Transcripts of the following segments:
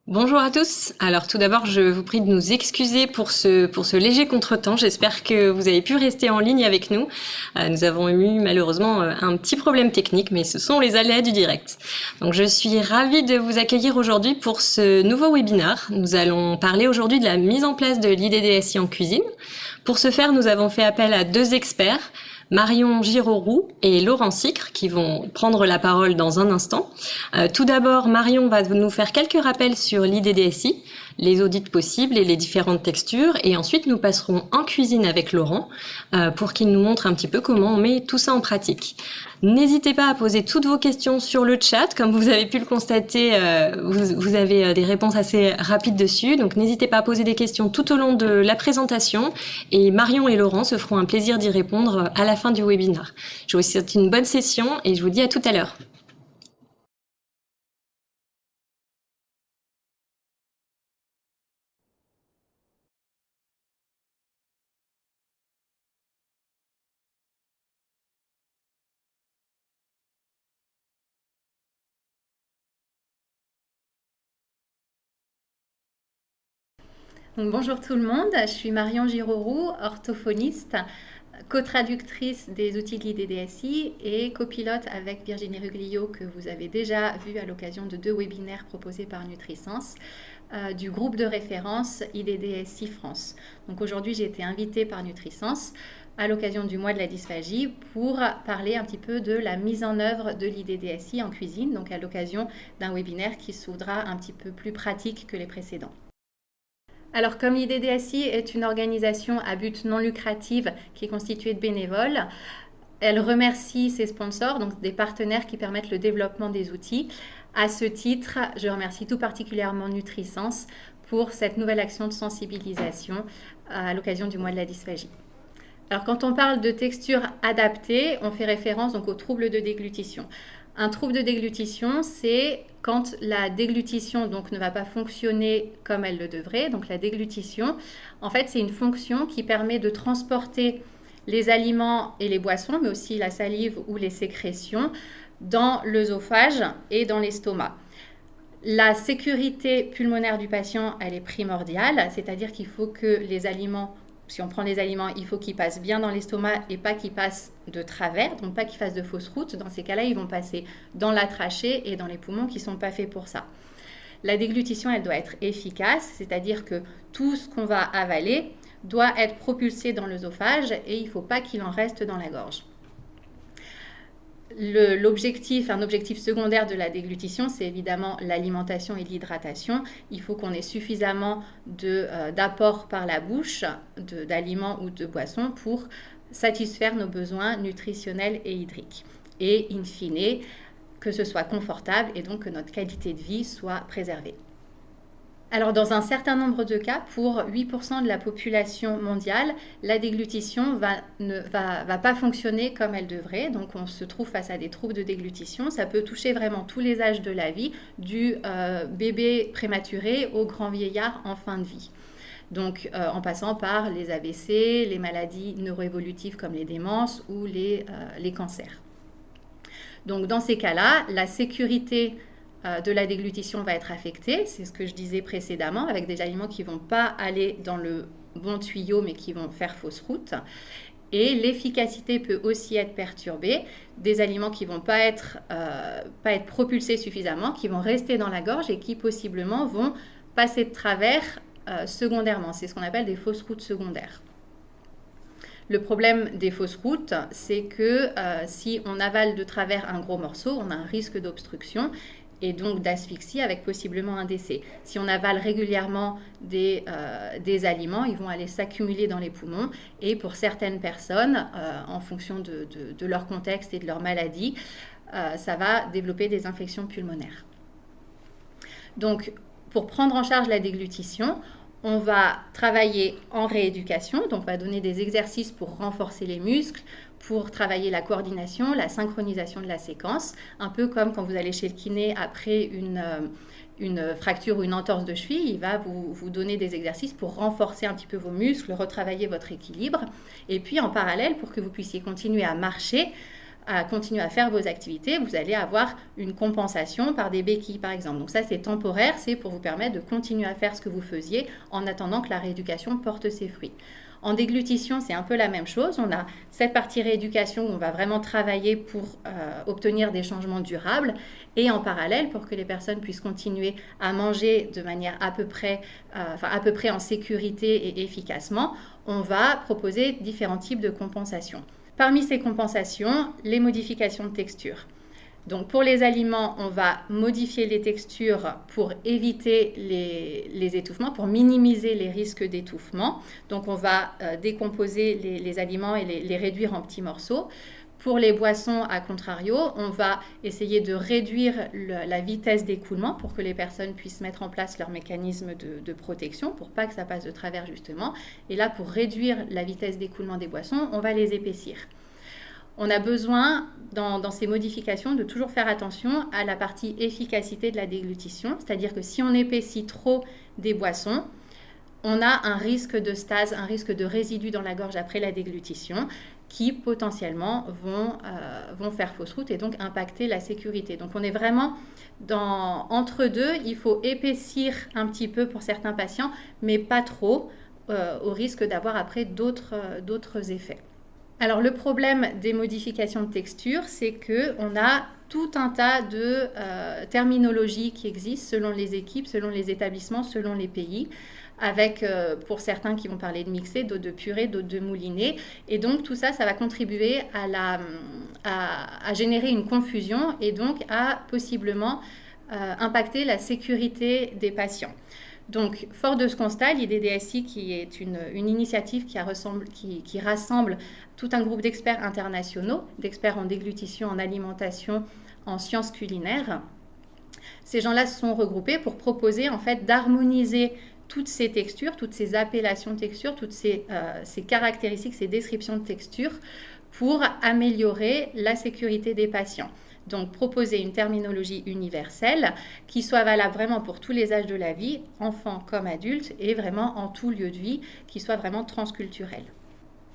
Bonjour à tous. Alors tout d'abord, je vous prie de nous excuser pour ce léger contretemps. J'espère que vous avez pu rester en ligne avec nous. Nous avons eu malheureusement un petit problème technique, mais ce sont les aléas du direct. Donc je suis ravie de vous accueillir aujourd'hui pour ce nouveau webinaire. Nous allons parler aujourd'hui de la mise en place de l'IDDSI en cuisine. Pour ce faire, nous avons fait appel à deux experts, Marion Girauroux et Laurent Sicre, qui vont prendre la parole dans un instant. Tout d'abord, Marion va nous faire quelques rappels sur l'IDDSI, les audits possibles et les différentes textures. Et ensuite, nous passerons en cuisine avec Laurent pour qu'il nous montre un petit peu comment on met tout ça en pratique. N'hésitez pas à poser toutes vos questions sur le chat. Comme vous avez pu le constater, vous avez des réponses assez rapides dessus. Donc n'hésitez pas à poser des questions tout au long de la présentation. Et Marion et Laurent se feront un plaisir d'y répondre à la fin du webinaire. Je vous souhaite une bonne session et je vous dis à tout à l'heure. Donc, bonjour tout le monde, je suis Marion Girauroux, orthophoniste, co-traductrice des outils de l'IDDSI et copilote avec Virginie Ruglio que vous avez déjà vu à l'occasion de 2 webinaires proposés par NutriSense du groupe de référence IDDSI France. Donc aujourd'hui j'ai été invitée par NutriSense à l'occasion du mois de la dysphagie pour parler un petit peu de la mise en œuvre de l'IDDSI en cuisine, donc à l'occasion d'un webinaire qui se voudra un petit peu plus pratique que les précédents. Alors, comme l'IDDSI est une organisation à but non lucratif qui est constituée de bénévoles, elle remercie ses sponsors, donc des partenaires qui permettent le développement des outils. À ce titre, je remercie tout particulièrement NutriSense pour cette nouvelle action de sensibilisation à l'occasion du mois de la dysphagie. Alors, quand on parle de texture adaptée, on fait référence donc aux troubles de déglutition. Un trouble de déglutition, c'est quand la déglutition donc, ne va pas fonctionner comme elle le devrait. Donc la déglutition, en fait, c'est une fonction qui permet de transporter les aliments et les boissons, mais aussi la salive ou les sécrétions, dans l'œsophage et dans l'estomac. La sécurité pulmonaire du patient, elle est primordiale, c'est-à-dire qu'il faut que les aliments, si on prend les aliments, il faut qu'ils passent bien dans l'estomac et pas qu'ils passent de travers, donc pas qu'ils fassent de fausses routes. Dans ces cas-là, ils vont passer dans la trachée et dans les poumons qui ne sont pas faits pour ça. La déglutition, elle doit être efficace, c'est-à-dire que tout ce qu'on va avaler doit être propulsé dans l'œsophage et il ne faut pas qu'il en reste dans la gorge. Un objectif secondaire de la déglutition, c'est évidemment l'alimentation et l'hydratation. Il faut qu'on ait suffisamment d'apport par la bouche, d'aliments ou de boissons pour satisfaire nos besoins nutritionnels et hydriques. Et in fine, que ce soit confortable et donc que notre qualité de vie soit préservée. Alors, dans un certain nombre de cas, pour 8% de la population mondiale, la déglutition ne va pas fonctionner comme elle devrait. Donc, on se trouve face à des troubles de déglutition. Ça peut toucher vraiment tous les âges de la vie, du bébé prématuré au grand vieillard en fin de vie. Donc, en passant par les AVC, les maladies neuroévolutives comme les démences ou les cancers. Donc, dans ces cas-là, la sécurité de la déglutition va être affectée, c'est ce que je disais précédemment, avec des aliments qui ne vont pas aller dans le bon tuyau mais qui vont faire fausse route. Et l'efficacité peut aussi être perturbée, des aliments qui ne vont pas être propulsés suffisamment, qui vont rester dans la gorge et qui possiblement vont passer de travers secondairement. C'est ce qu'on appelle des fausses routes secondaires. Le problème des fausses routes, c'est que si on avale de travers un gros morceau, on a un risque d'obstruction et donc d'asphyxie avec possiblement un décès. Si on avale régulièrement des aliments, ils vont aller s'accumuler dans les poumons et pour certaines personnes, en fonction de leur contexte et de leur maladie, ça va développer des infections pulmonaires. Donc, pour prendre en charge la déglutition, on va travailler en rééducation, donc on va donner des exercices pour renforcer les muscles, pour travailler la coordination, la synchronisation de la séquence, un peu comme quand vous allez chez le kiné après une fracture ou une entorse de cheville, il va vous donner des exercices pour renforcer un petit peu vos muscles, retravailler votre équilibre. Et puis en parallèle, pour que vous puissiez continuer à marcher, à continuer à faire vos activités, vous allez avoir une compensation par des béquilles par exemple. Donc ça c'est temporaire, c'est pour vous permettre de continuer à faire ce que vous faisiez en attendant que la rééducation porte ses fruits. En déglutition, c'est un peu la même chose. On a cette partie rééducation où on va vraiment travailler pour obtenir des changements durables. Et en parallèle, pour que les personnes puissent continuer à manger de manière à peu près en sécurité et efficacement, on va proposer différents types de compensations. Parmi ces compensations, les modifications de texture. Donc pour les aliments, on va modifier les textures pour éviter les étouffements, pour minimiser les risques d'étouffement. Donc on va décomposer les aliments et les réduire en petits morceaux. Pour les boissons, à contrario, on va essayer de réduire la vitesse d'écoulement pour que les personnes puissent mettre en place leur mécanisme de protection pour pas que ça passe de travers justement. Et là, pour réduire la vitesse d'écoulement des boissons, on va les épaissir. On a besoin, dans ces modifications, de toujours faire attention à la partie efficacité de la déglutition. C'est-à-dire que si on épaissit trop des boissons, on a un risque de stase, un risque de résidus dans la gorge après la déglutition qui potentiellement vont faire fausse route et donc impacter la sécurité. Donc on est vraiment entre deux. Il faut épaissir un petit peu pour certains patients, mais pas trop, au risque d'avoir après d'autres effets. Alors le problème des modifications de texture, c'est qu'on a tout un tas de terminologies qui existent selon les équipes, selon les établissements, selon les pays, avec pour certains qui vont parler de mixé, d'autres de purée, d'autres de mouliné. Et donc tout ça, ça va contribuer à générer une confusion et donc à possiblement impacter la sécurité des patients. Donc, fort de ce constat, l'IDDSI, qui est une initiative qui rassemble tout un groupe d'experts internationaux, d'experts en déglutition, en alimentation, en sciences culinaires, ces gens-là se sont regroupés pour proposer en fait d'harmoniser toutes ces textures, toutes ces appellations de textures, toutes ces caractéristiques, ces descriptions de textures pour améliorer la sécurité des patients. Donc, proposer une terminologie universelle qui soit valable vraiment pour tous les âges de la vie, enfants comme adultes, et vraiment en tout lieu de vie, qui soit vraiment transculturel.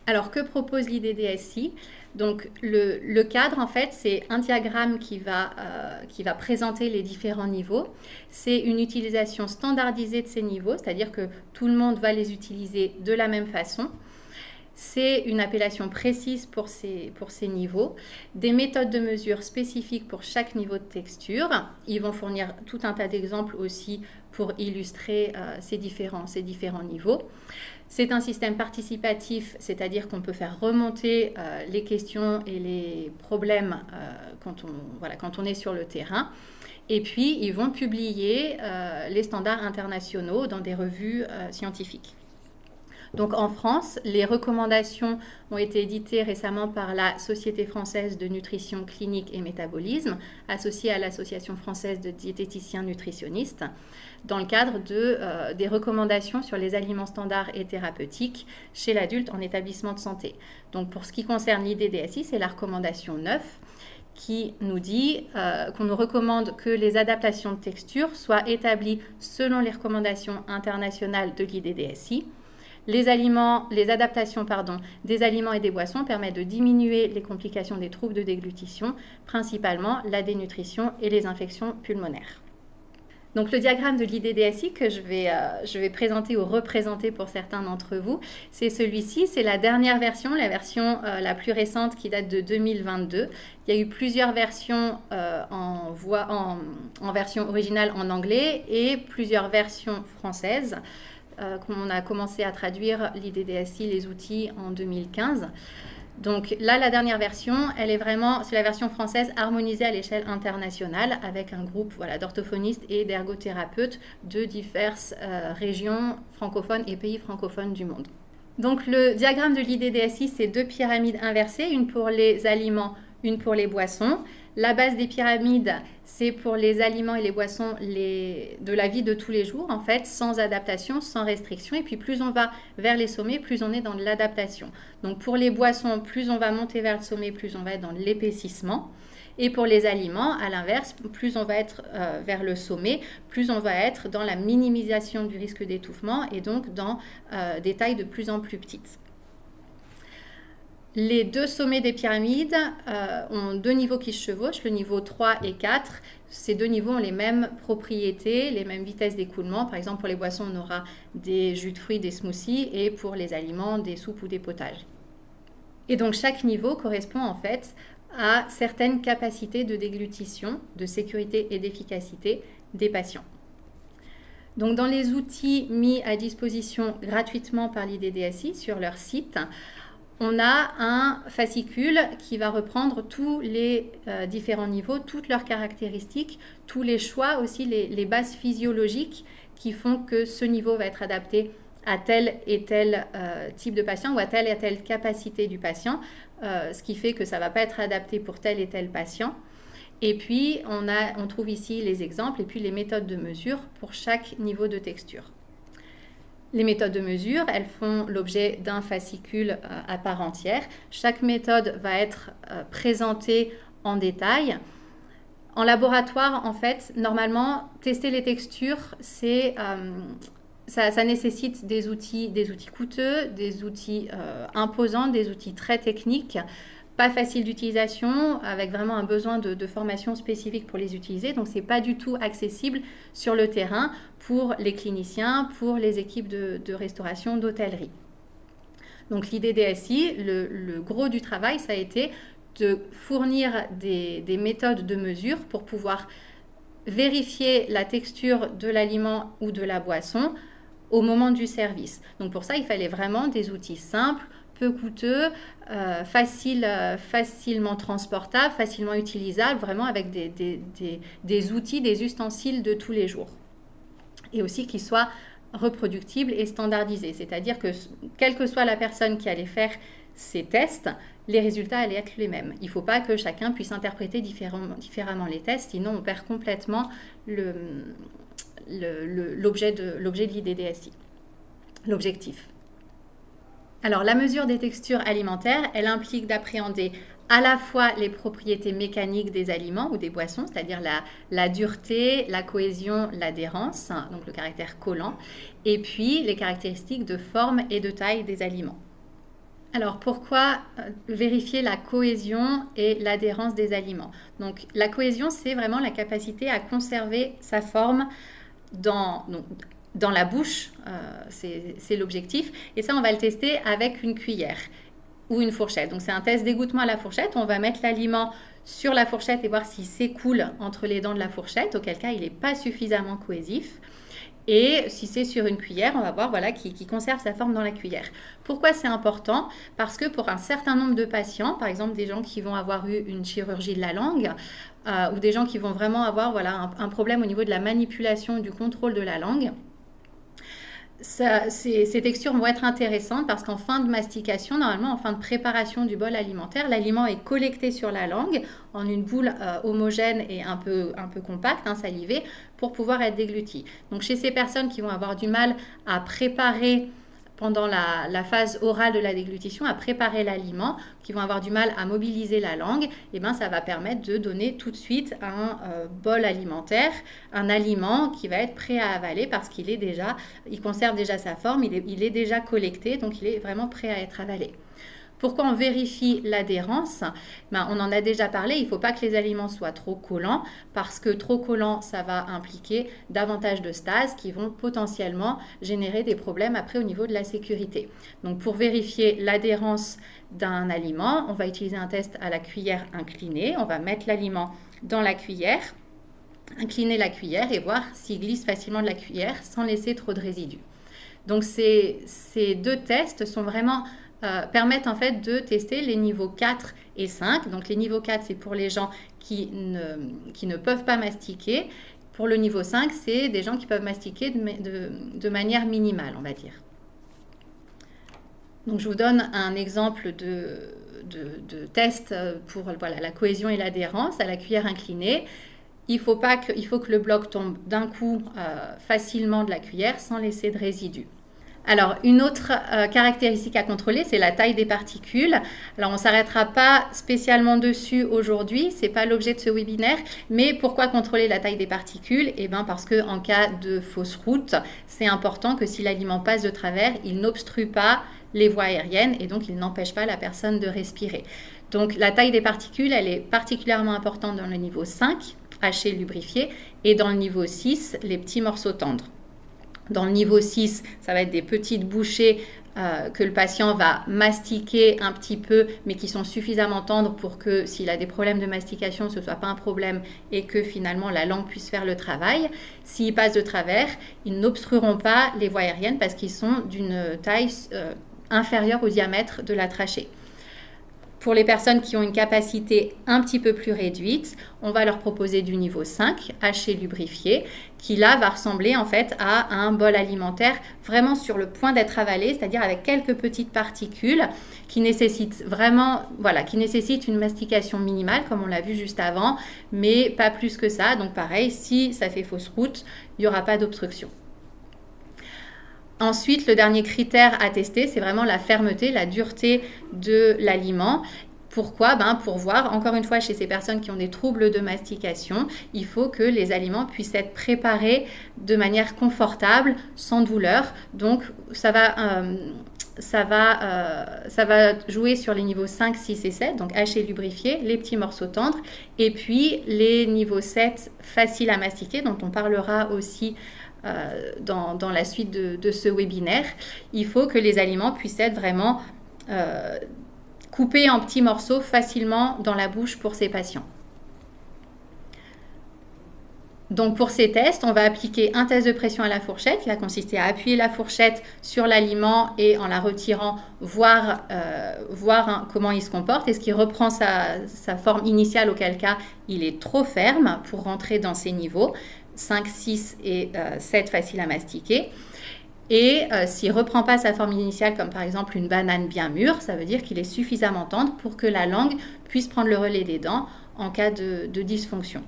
Alors, que propose l'IDDSI ? Donc, le cadre, en fait, c'est un diagramme qui va présenter les différents niveaux. C'est une utilisation standardisée de ces niveaux, c'est-à-dire que tout le monde va les utiliser de la même façon. C'est une appellation précise pour ces niveaux, des méthodes de mesure spécifiques pour chaque niveau de texture. Ils vont fournir tout un tas d'exemples aussi pour illustrer ces différents niveaux. C'est un système participatif, c'est-à-dire qu'on peut faire remonter les questions et les problèmes quand on est sur le terrain. Et puis, ils vont publier les standards internationaux dans des revues scientifiques. Donc en France, les recommandations ont été éditées récemment par la Société française de nutrition clinique et métabolisme, associée à l'Association française de diététiciens nutritionnistes, dans le cadre des recommandations sur les aliments standards et thérapeutiques chez l'adulte en établissement de santé. Donc pour ce qui concerne l'IDDSI, c'est la recommandation 9 qui nous dit qu'on nous recommande que les adaptations de texture soient établies selon les recommandations internationales de l'IDDSI. Les adaptations des aliments et des boissons permettent de diminuer les complications des troubles de déglutition, principalement la dénutrition et les infections pulmonaires. Donc le diagramme de l'IDDSI que je vais présenter ou représenter pour certains d'entre vous, c'est celui-ci, c'est la dernière version, la version la plus récente qui date de 2022. Il y a eu plusieurs versions en version originale en anglais et plusieurs versions françaises. On a commencé à traduire l'IDDSI, les outils, en 2015. Donc là, la dernière version, c'est la version française harmonisée à l'échelle internationale avec un groupe d'orthophonistes et d'ergothérapeutes de diverses régions francophones et pays francophones du monde. Donc le diagramme de l'IDDSI, c'est 2 pyramides inversées, une pour les aliments, une pour les boissons. La base des pyramides, c'est pour les aliments et les boissons de la vie de tous les jours, en fait, sans adaptation, sans restriction. Et puis plus on va vers les sommets, plus on est dans l'adaptation. Donc pour les boissons, plus on va monter vers le sommet, plus on va être dans l'épaississement. Et pour les aliments, à l'inverse, plus on va être vers le sommet, plus on va être dans la minimisation du risque d'étouffement et donc dans des tailles de plus en plus petites. Les deux sommets des pyramides ont deux niveaux qui se chevauchent, le niveau 3 et 4. Ces deux niveaux ont les mêmes propriétés, les mêmes vitesses d'écoulement. Par exemple, pour les boissons, on aura des jus de fruits, des smoothies, et pour les aliments, des soupes ou des potages. Et donc, chaque niveau correspond en fait à certaines capacités de déglutition, de sécurité et d'efficacité des patients. Donc, dans les outils mis à disposition gratuitement par l'IDDSI sur leur site, on a un fascicule qui va reprendre tous les différents niveaux, toutes leurs caractéristiques, tous les choix aussi, les bases physiologiques qui font que ce niveau va être adapté à tel et tel type de patient ou à telle et telle capacité du patient, ce qui fait que ça ne va pas être adapté pour tel et tel patient. Et puis, on trouve ici les exemples et puis les méthodes de mesure pour chaque niveau de texture. Les méthodes de mesure, elles font l'objet d'un fascicule à part entière. Chaque méthode va être présentée en détail. En laboratoire, en fait, normalement, tester les textures, ça nécessite des outils coûteux, des outils imposants, des outils très techniques, pas facile d'utilisation, avec vraiment un besoin de formation spécifique pour les utiliser. Donc, ce n'est pas du tout accessible sur le terrain pour les cliniciens, pour les équipes de restauration, d'hôtellerie. Donc, l'idée DSI, le gros du travail, ça a été de fournir des méthodes de mesure pour pouvoir vérifier la texture de l'aliment ou de la boisson au moment du service. Donc, pour ça, il fallait vraiment des outils simples, peu coûteux, facilement transportables, facilement utilisables, vraiment avec des outils, des ustensiles de tous les jours. Et aussi qu'ils soient reproductibles et standardisés. C'est-à-dire que, quelle que soit la personne qui allait faire ces tests, les résultats allaient être les mêmes. Il ne faut pas que chacun puisse interpréter différemment les tests, sinon on perd complètement l'objet de l'IDDSI, l'objectif. Alors, la mesure des textures alimentaires, elle implique d'appréhender à la fois les propriétés mécaniques des aliments ou des boissons, c'est-à-dire la dureté, la cohésion, l'adhérence, donc le caractère collant, et puis les caractéristiques de forme et de taille des aliments. Alors, pourquoi vérifier la cohésion et l'adhérence des aliments? Donc, la cohésion, c'est vraiment la capacité à conserver sa forme dans la bouche, c'est l'objectif. Et ça, on va le tester avec une cuillère ou une fourchette. Donc, c'est un test d'égouttement à la fourchette. On va mettre l'aliment sur la fourchette et voir s'il s'écoule entre les dents de la fourchette, auquel cas, il n'est pas suffisamment cohésif. Et si c'est sur une cuillère, on va voir qu'il conserve sa forme dans la cuillère. Pourquoi c'est important? Parce que pour un certain nombre de patients, par exemple des gens qui vont avoir eu une chirurgie de la langue, ou des gens qui vont vraiment avoir un problème au niveau de la manipulation, du contrôle de la langue, ces textures vont être intéressantes parce qu'en fin de mastication, normalement en fin de préparation du bol alimentaire, l'aliment est collecté sur la langue en une boule homogène et un peu compacte, salivée, pour pouvoir être dégluti. Donc chez ces personnes qui vont avoir du mal à préparer pendant la phase orale de la déglutition, à préparer l'aliment, qui vont avoir du mal à mobiliser la langue, et ça va permettre de donner tout de suite un bol alimentaire, un aliment qui va être prêt à avaler parce il conserve déjà sa forme, il est déjà collecté, donc il est vraiment prêt à être avalé. Pourquoi on vérifie l'adhérence? On en a déjà parlé, il ne faut pas que les aliments soient trop collants parce que trop collants, ça va impliquer davantage de stase qui vont potentiellement générer des problèmes après au niveau de la sécurité. Donc pour vérifier l'adhérence d'un aliment, on va utiliser un test à la cuillère inclinée. On va mettre l'aliment dans la cuillère, incliner la cuillère et voir s'il glisse facilement de la cuillère sans laisser trop de résidus. Donc ces deux tests sont vraiment permettent en fait de tester les niveaux 4 et 5. Donc les niveaux 4, c'est pour les gens qui ne peuvent pas mastiquer. Pour le niveau 5, c'est des gens qui peuvent mastiquer de manière minimale, on va dire. Donc je vous donne un exemple de test pour la cohésion et l'adhérence à la cuillère inclinée. Il faut que le bloc tombe d'un coup facilement de la cuillère sans laisser de résidus. Alors, une autre caractéristique à contrôler, c'est la taille des particules. Alors, on ne s'arrêtera pas spécialement dessus aujourd'hui, ce n'est pas l'objet de ce webinaire, mais pourquoi contrôler la taille des particules? Parce qu'en cas de fausse route, c'est important que si l'aliment passe de travers, il n'obstrue pas les voies aériennes et donc il n'empêche pas la personne de respirer. Donc la taille des particules, elle est particulièrement importante dans le niveau 5, haché, lubrifié, et dans le niveau 6, les petits morceaux tendres. Dans le niveau 6, ça va être des petites bouchées que le patient va mastiquer un petit peu, mais qui sont suffisamment tendres pour que s'il a des problèmes de mastication, ce ne soit pas un problème et que finalement la langue puisse faire le travail. S'ils passent de travers, ils n'obstrueront pas les voies aériennes parce qu'ils sont d'une taille inférieure au diamètre de la trachée. Pour les personnes qui ont une capacité un petit peu plus réduite, on va leur proposer du niveau 5, haché lubrifié, qui là va ressembler en fait à un bol alimentaire vraiment sur le point d'être avalé, c'est-à-dire avec quelques petites particules qui nécessitent vraiment, qui nécessitent une mastication minimale, comme on l'a vu juste avant, mais pas plus que ça. Donc pareil, si ça fait fausse route, il n'y aura pas d'obstruction. Ensuite, le dernier critère à tester, c'est vraiment la fermeté, la dureté de l'aliment. Pourquoi ? Pour voir, encore une fois, chez ces personnes qui ont des troubles de mastication, il faut que les aliments puissent être préparés de manière confortable, sans douleur. Donc, ça va jouer sur les niveaux 5, 6 et 7, donc haché, lubrifié, les petits morceaux tendres, et puis les niveaux 7, faciles à mastiquer, dont on parlera aussi dans la suite de ce webinaire. Il faut que les aliments puissent être vraiment coupés en petits morceaux facilement dans la bouche pour ces patients. Donc pour ces tests, on va appliquer un test de pression à la fourchette qui va consister à appuyer la fourchette sur l'aliment et en la retirant, voir comment il se comporte. Est-ce qu'il reprend sa forme initiale, auquel cas il est trop ferme pour rentrer dans ces niveaux 5, 6 et 7 faciles à mastiquer. Et s'il ne reprend pas sa forme initiale, comme par exemple une banane bien mûre, ça veut dire qu'il est suffisamment tendre pour que la langue puisse prendre le relais des dents en cas de dysfonction.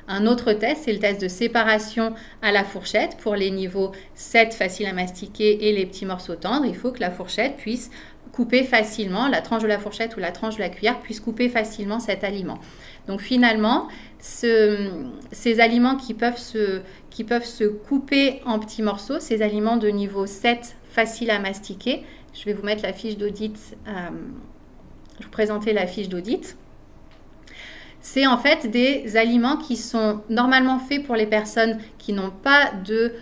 Un autre test, c'est le test de séparation à la fourchette pour les niveaux 7 faciles à mastiquer et les petits morceaux tendres. Il faut que la fourchette puisse couper facilement, la tranche de la fourchette ou la tranche de la cuillère puisse couper facilement cet aliment. Donc finalement, ces aliments qui peuvent se couper en petits morceaux, ces aliments de niveau 7 faciles à mastiquer, je vais vous mettre la fiche d'audit, je vais vous présenter la fiche d'audit. C'est en fait des aliments qui sont normalement faits pour les personnes qui n'ont pas de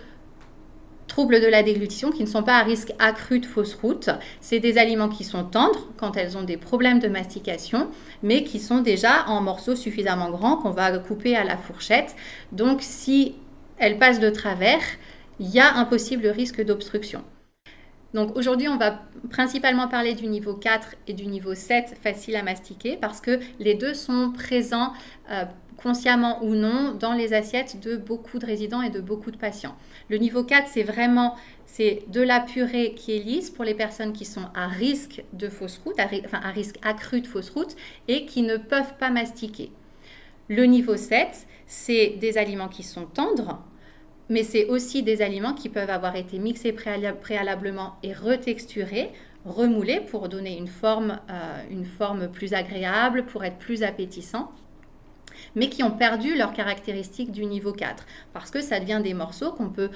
troubles de la déglutition, qui ne sont pas à risque accru de fausse route. C'est des aliments qui sont tendres quand elles ont des problèmes de mastication, mais qui sont déjà en morceaux suffisamment grands qu'on va couper à la fourchette. Donc si elles passent de travers, il y a un possible risque d'obstruction. Donc aujourd'hui, on va principalement parler du niveau 4 et du niveau 7 facile à mastiquer parce que les deux sont présents consciemment ou non dans les assiettes de beaucoup de résidents et de beaucoup de patients. Le niveau 4, c'est de la purée qui est lisse pour les personnes qui sont à risque de fausse route, à risque accru de fausse route et qui ne peuvent pas mastiquer. Le niveau 7, c'est des aliments qui sont tendres, mais c'est aussi des aliments qui peuvent avoir été mixés préalablement et retexturés, remoulés pour donner une forme plus agréable, pour être plus appétissant, mais qui ont perdu leurs caractéristiques du niveau 4, parce que ça devient des morceaux qu'on peut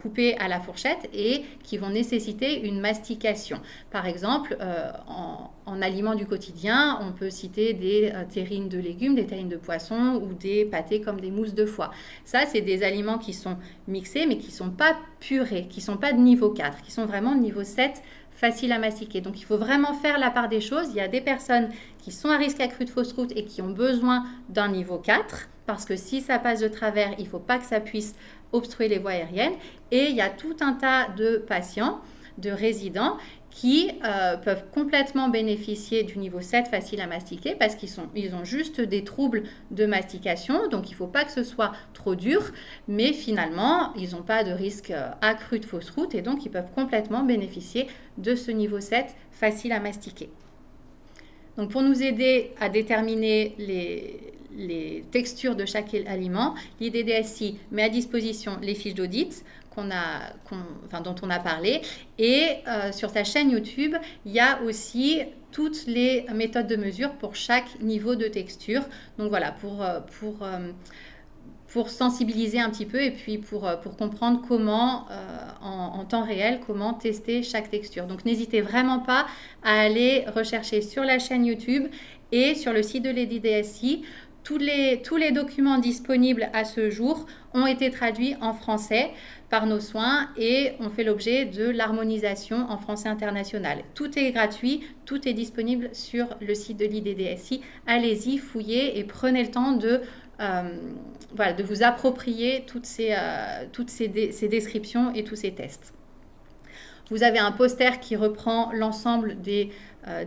couper à la fourchette et qui vont nécessiter une mastication. Par exemple, en aliments du quotidien, on peut citer des terrines de légumes, des terrines de poisson ou des pâtés comme des mousses de foie. Ça, c'est des aliments qui sont mixés mais qui ne sont pas purés, qui ne sont pas de niveau 4, qui sont vraiment de niveau 7, facile à mastiquer. Donc, il faut vraiment faire la part des choses. Il y a des personnes qui sont à risque accru de fausse route et qui ont besoin d'un niveau 4 parce que si ça passe de travers, il ne faut pas que ça puisse obstruer les voies aériennes. Et il y a tout un tas de patients, de résidents qui peuvent complètement bénéficier du niveau 7 facile à mastiquer parce qu'ils ont juste des troubles de mastication. Donc, il ne faut pas que ce soit trop dur, mais finalement, ils n'ont pas de risque accru de fausse route et donc ils peuvent complètement bénéficier de ce niveau 7 facile à mastiquer. Donc, pour nous aider à déterminer les textures de chaque aliment, l'IDDSI met à disposition les fiches d'audit dont on a parlé. Et sur sa chaîne YouTube, il y a aussi toutes les méthodes de mesure pour chaque niveau de texture. Donc voilà, pour sensibiliser un petit peu et puis pour comprendre comment, en temps réel, comment tester chaque texture. Donc n'hésitez vraiment pas à aller rechercher sur la chaîne YouTube et sur le site de l'EDDSI. Tous les documents disponibles à ce jour ont été traduits en français par nos soins et ont fait l'objet de l'harmonisation en français international. Tout est gratuit, tout est disponible sur le site de l'IDDSI. Allez-y, fouillez et prenez le temps de vous approprier toutes ces descriptions et tous ces tests. Vous avez un poster qui reprend l'ensemble des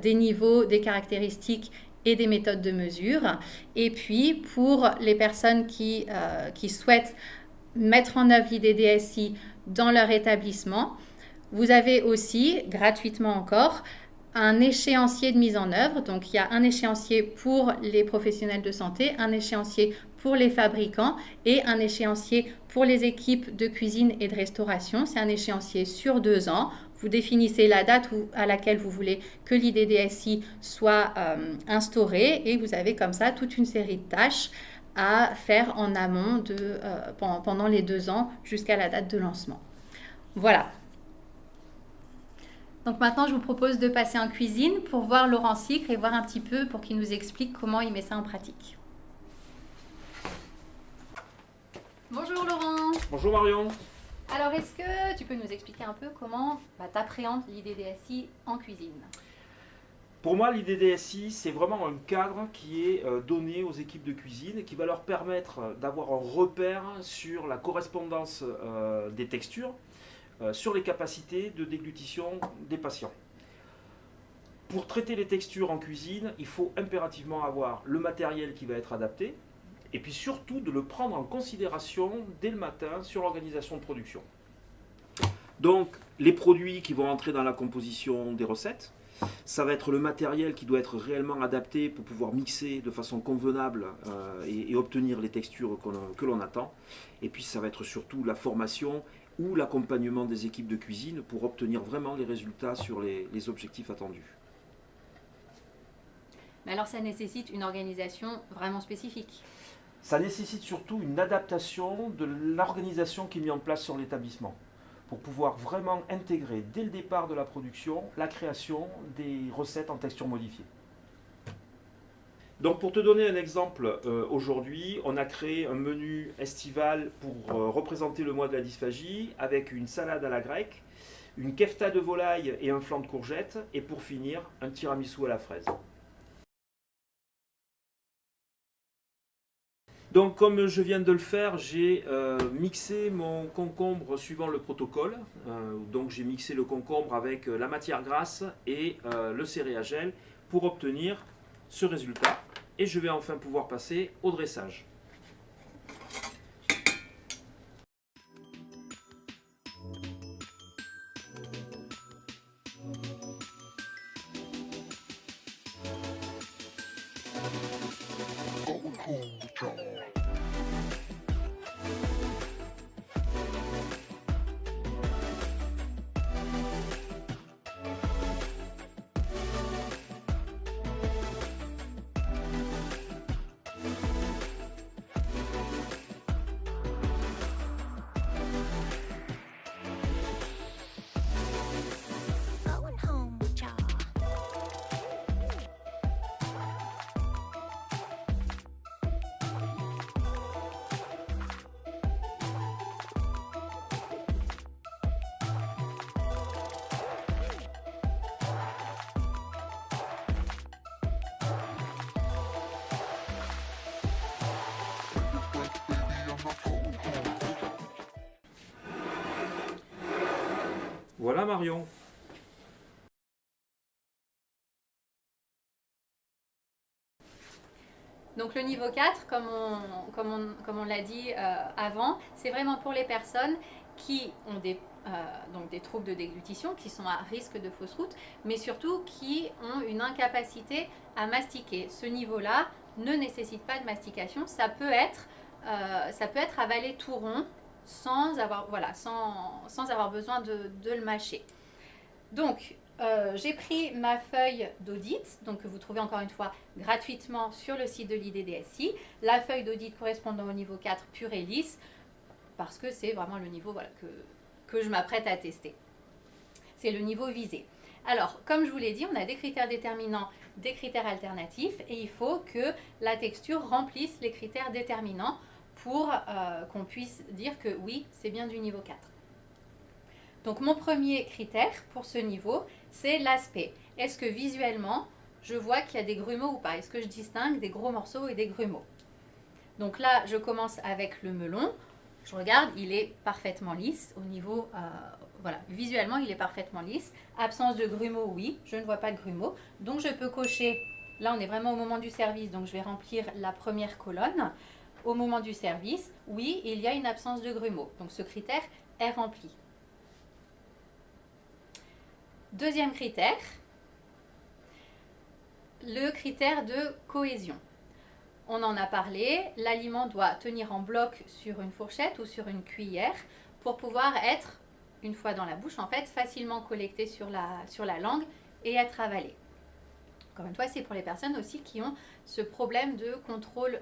niveaux, des caractéristiques et des méthodes de mesure. Et puis, pour les personnes qui souhaitent mettre en œuvre l'IDDSI dans leur établissement, vous avez aussi, gratuitement encore, un échéancier de mise en œuvre. Donc, il y a un échéancier pour les professionnels de santé, un échéancier pour les fabricants et un échéancier pour les équipes de cuisine et de restauration. C'est un échéancier sur 2 ans. Vous définissez la date à laquelle vous voulez que l'IDDSI soit instauré et vous avez comme ça toute une série de tâches à faire en amont pendant les 2 ans jusqu'à la date de lancement. Voilà. Donc maintenant, je vous propose de passer en cuisine pour voir Laurent Sicre et voir un petit peu pour qu'il nous explique comment il met ça en pratique. Bonjour Laurent. Bonjour Marion. Alors, est-ce que tu peux nous expliquer un peu comment tu appréhendes l'IDDSI en cuisine? Pour moi, l'IDDSI, c'est vraiment un cadre qui est donné aux équipes de cuisine et qui va leur permettre d'avoir un repère sur la correspondance des textures, sur les capacités de déglutition des patients. Pour traiter les textures en cuisine, il faut impérativement avoir le matériel qui va être adapté et puis surtout de le prendre en considération dès le matin sur l'organisation de production. Donc, les produits qui vont entrer dans la composition des recettes, ça va être le matériel qui doit être réellement adapté pour pouvoir mixer de façon convenable et obtenir les textures que l'on attend. Et puis ça va être surtout la formation ou l'accompagnement des équipes de cuisine pour obtenir vraiment les résultats sur les objectifs attendus. Mais alors ça nécessite une organisation vraiment spécifique. Ça nécessite surtout une adaptation de l'organisation qui est mise en place sur l'établissement, pour pouvoir vraiment intégrer dès le départ de la production la création des recettes en texture modifiée. Donc pour te donner un exemple, aujourd'hui on a créé un menu estival pour représenter le mois de la dysphagie avec une salade à la grecque, une kefta de volaille et un flan de courgettes et pour finir un tiramisu à la fraise. Donc comme je viens de le faire, j'ai mixé mon concombre suivant le protocole. Donc j'ai mixé le concombre avec la matière grasse et le céréagel pour obtenir ce résultat. Et je vais enfin pouvoir passer au dressage. Voilà Marion. Donc le niveau 4, comme on l'a dit avant, c'est vraiment pour les personnes qui ont donc des troubles de déglutition, qui sont à risque de fausse route, mais surtout qui ont une incapacité à mastiquer. Ce niveau-là ne nécessite pas de mastication, ça peut être avalé tout rond sans avoir besoin de le mâcher. Donc, j'ai pris ma feuille d'audit, donc que vous trouvez encore une fois gratuitement sur le site de l'IDDSI, la feuille d'audit correspondant au niveau 4 pur et lisse, parce que c'est vraiment le niveau voilà, que je m'apprête à tester. C'est le niveau visé. Alors, comme je vous l'ai dit, on a des critères déterminants, des critères alternatifs, et il faut que la texture remplisse les critères déterminants pour qu'on puisse dire que oui, c'est bien du niveau 4. Donc mon premier critère pour ce niveau, c'est l'aspect. Est-ce que visuellement, je vois qu'il y a des grumeaux ou pas? Est-ce que je distingue des gros morceaux et des grumeaux? Donc là, je commence avec le melon. Je regarde, il est parfaitement lisse au niveau... voilà, visuellement, il est parfaitement lisse. Absence de grumeaux, oui, je ne vois pas de grumeaux. Donc je peux cocher, là on est vraiment au moment du service, donc je vais remplir la première colonne. Au moment du service, oui, il y a une absence de grumeaux. Donc ce critère est rempli. Deuxième critère, le critère de cohésion. On en a parlé, l'aliment doit tenir en bloc sur une fourchette ou sur une cuillère pour pouvoir être, une fois dans la bouche, en fait, facilement collecté sur la langue et être avalé. Encore une fois, c'est pour les personnes aussi qui ont ce problème de contrôle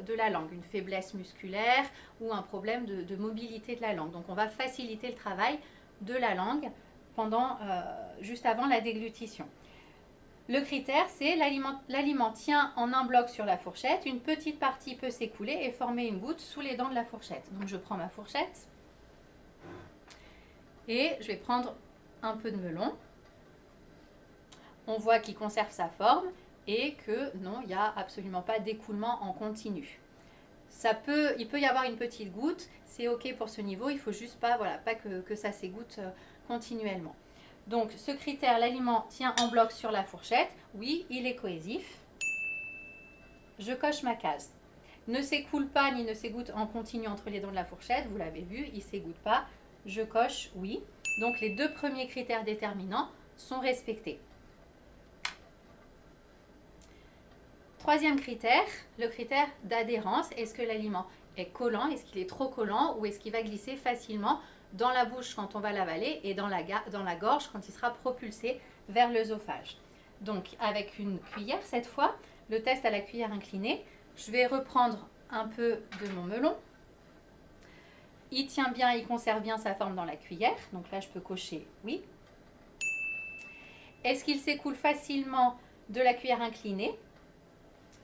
de la langue, une faiblesse musculaire ou un problème de mobilité de la langue. Donc on va faciliter le travail de la langue juste avant la déglutition. Le critère, c'est l'aliment tient en un bloc sur la fourchette, une petite partie peut s'écouler et former une goutte sous les dents de la fourchette. Donc je prends ma fourchette et je vais prendre un peu de melon. On voit qu'il conserve sa forme et que non, il n'y a absolument pas d'écoulement en continu. Il peut y avoir une petite goutte, c'est ok pour ce niveau, il ne faut juste pas que ça s'égoutte continuellement. Donc ce critère, l'aliment tient en bloc sur la fourchette, oui, il est cohésif. Je coche ma case. Ne s'écoule pas ni ne s'égoutte en continu entre les dents de la fourchette, vous l'avez vu, il ne s'égoutte pas. Je coche oui. Donc les deux premiers critères déterminants sont respectés. Troisième critère, le critère d'adhérence. Est-ce que l'aliment est collant? Est-ce qu'il est trop collant ou est-ce qu'il va glisser facilement dans la bouche quand on va l'avaler et dans la gorge quand il sera propulsé vers l'œsophage? Donc avec une cuillère cette fois, le test à la cuillère inclinée, je vais reprendre un peu de mon melon. Il tient bien, il conserve bien sa forme dans la cuillère. Donc là, je peux cocher oui. Est-ce qu'il s'écoule facilement de la cuillère inclinée?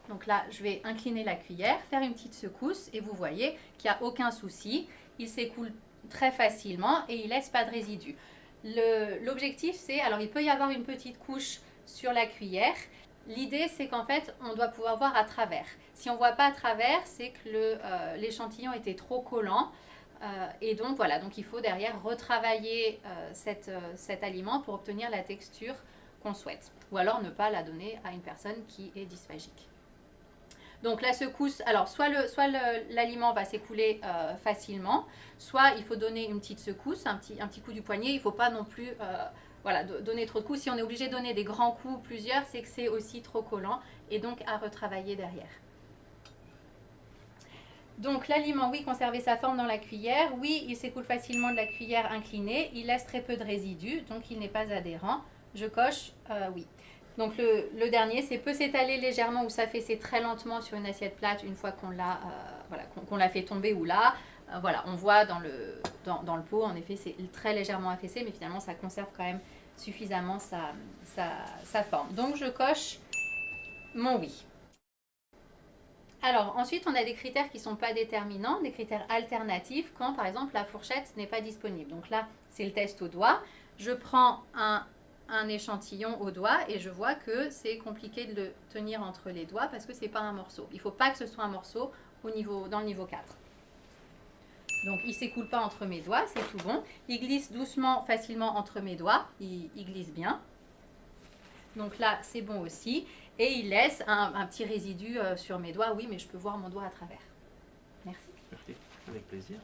Donc là, je vais incliner la cuillère, faire une petite secousse et vous voyez qu'il n'y a aucun souci. Il s'écoule très facilement et il ne laisse pas de résidus. L'objectif, c'est, alors il peut y avoir une petite couche sur la cuillère. L'idée, c'est qu'en fait, on doit pouvoir voir à travers. Si on ne voit pas à travers, c'est que l'échantillon était trop collant. Et donc voilà, donc il faut derrière retravailler cet aliment pour obtenir la texture qu'on souhaite. Ou alors ne pas la donner à une personne qui est dysphagique. Donc la secousse, alors soit l'aliment va s'écouler facilement, soit il faut donner une petite secousse, un petit coup du poignet. Il ne faut pas non plus donner trop de coups. Si on est obligé de donner des grands coups, plusieurs, c'est que c'est aussi trop collant et donc à retravailler derrière. Donc l'aliment, oui, conserver sa forme dans la cuillère. Oui, il s'écoule facilement de la cuillère inclinée. Il laisse très peu de résidus, donc il n'est pas adhérent. Je coche oui. Donc le dernier, c'est peut s'étaler légèrement ou s'affaisser très lentement sur une assiette plate une fois qu'on l'a fait tomber ou là. Voilà, on voit dans le pot, en effet, c'est très légèrement affaissé, mais finalement, ça conserve quand même suffisamment sa forme. Donc, je coche mon oui. Alors, ensuite, on a des critères qui ne sont pas déterminants, des critères alternatifs quand, par exemple, la fourchette n'est pas disponible. Donc là, c'est le test au doigt. Je prends un échantillon au doigt et je vois que c'est compliqué de le tenir entre les doigts parce que ce n'est pas un morceau. Il ne faut pas que ce soit un morceau dans le niveau 4. Donc, il ne s'écoule pas entre mes doigts, c'est tout bon. Il glisse doucement, facilement entre mes doigts. Il glisse bien. Donc là, c'est bon aussi. Et il laisse un petit résidu sur mes doigts. Oui, mais je peux voir mon doigt à travers. Merci. Merci, avec plaisir.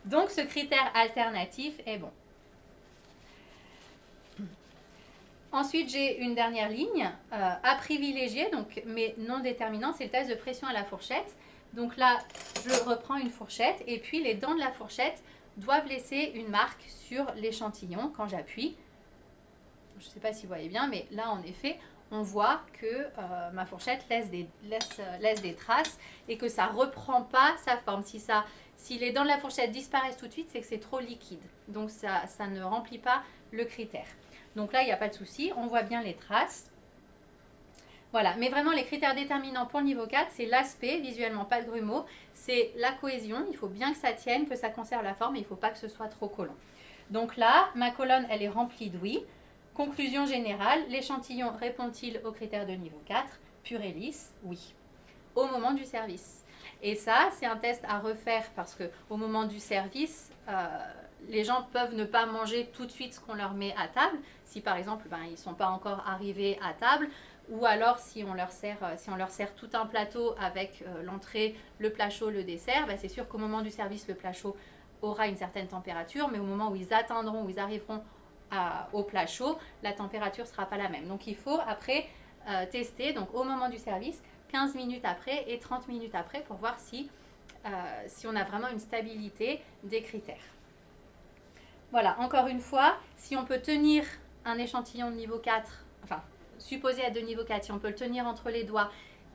Donc, ce critère alternatif est bon. Ensuite, j'ai une dernière ligne à privilégier, donc, mais non déterminant, c'est le test de pression à la fourchette. Donc là, je reprends une fourchette et puis les dents de la fourchette doivent laisser une marque sur l'échantillon quand j'appuie. je ne sais pas si vous voyez bien, mais là en effet, on voit que ma fourchette laisse des traces et que ça ne reprend pas sa forme. Si les dents de la fourchette disparaissent tout de suite, c'est que c'est trop liquide. Donc ça ne remplit pas le critère. Donc là, il n'y a pas de souci, on voit bien les traces. Voilà, mais vraiment les critères déterminants pour le niveau 4, c'est l'aspect, visuellement pas de grumeaux, c'est la cohésion, il faut bien que ça tienne, que ça conserve la forme, et il ne faut pas que ce soit trop collant. Donc là, ma colonne, elle est remplie de oui. Conclusion générale, l'échantillon répond-il aux critères de niveau 4? Pur et lisse, oui. Au moment du service. Et ça, c'est un test à refaire parce qu'au moment du service, les gens peuvent ne pas manger tout de suite ce qu'on leur met à table. Si par exemple, ils ne sont pas encore arrivés à table, ou alors si on leur sert tout un plateau avec l'entrée, le plat chaud, le dessert, c'est sûr qu'au moment du service, le plat chaud aura une certaine température, mais au moment où ils atteindront, où ils arriveront au plat chaud, la température ne sera pas la même. Donc il faut après tester, donc au moment du service, 15 minutes après et 30 minutes après pour voir si on a vraiment une stabilité des critères. Voilà, encore une fois, si on peut tenir un échantillon de niveau 4, enfin supposé être de niveau 4, si on peut le tenir entre les doigts,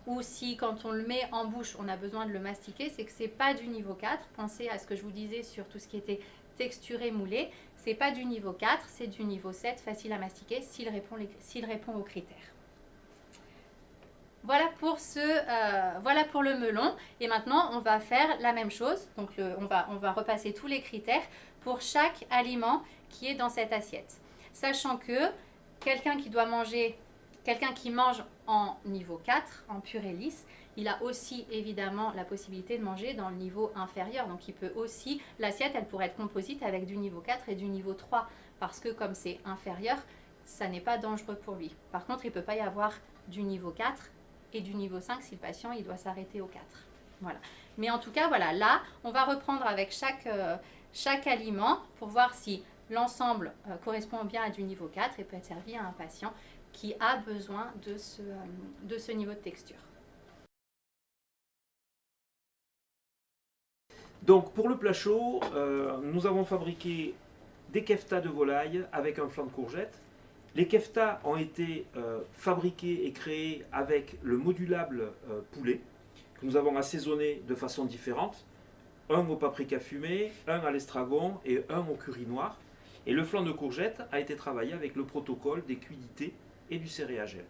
ou si quand on le met en bouche, on a besoin de le mastiquer, c'est que ce n'est pas du niveau 4. Pensez à ce que je vous disais sur tout ce qui était texturé, moulé. Ce n'est pas du niveau 4, c'est du niveau 7, facile à mastiquer s'il répond aux critères. Voilà pour le melon. Et maintenant, on va faire la même chose. Donc, on va repasser tous les critères pour chaque aliment qui est dans cette assiette. Sachant que quelqu'un qui mange en niveau 4, en pur et lisse, il a aussi évidemment la possibilité de manger dans le niveau inférieur. Donc, il peut aussi, l'assiette, elle pourrait être composite avec du niveau 4 et du niveau 3. Parce que comme c'est inférieur, ça n'est pas dangereux pour lui. Par contre, il ne peut pas y avoir du niveau 4 et du niveau 5 si le patient il doit s'arrêter au 4. Voilà. Mais en tout cas, voilà, là, on va reprendre avec chaque aliment pour voir si l'ensemble correspond bien à du niveau 4 et peut être servi à un patient qui a besoin de ce niveau de texture. Donc pour le plat chaud, nous avons fabriqué des keftas de volaille avec un flan de courgette. Les keftas ont été fabriqués et créés avec le modulable poulet que nous avons assaisonné de façon différente. Un au paprika fumé, un à l'estragon et un au curry noir. Et le flan de courgette a été travaillé avec le protocole des cuidités et du céréagel.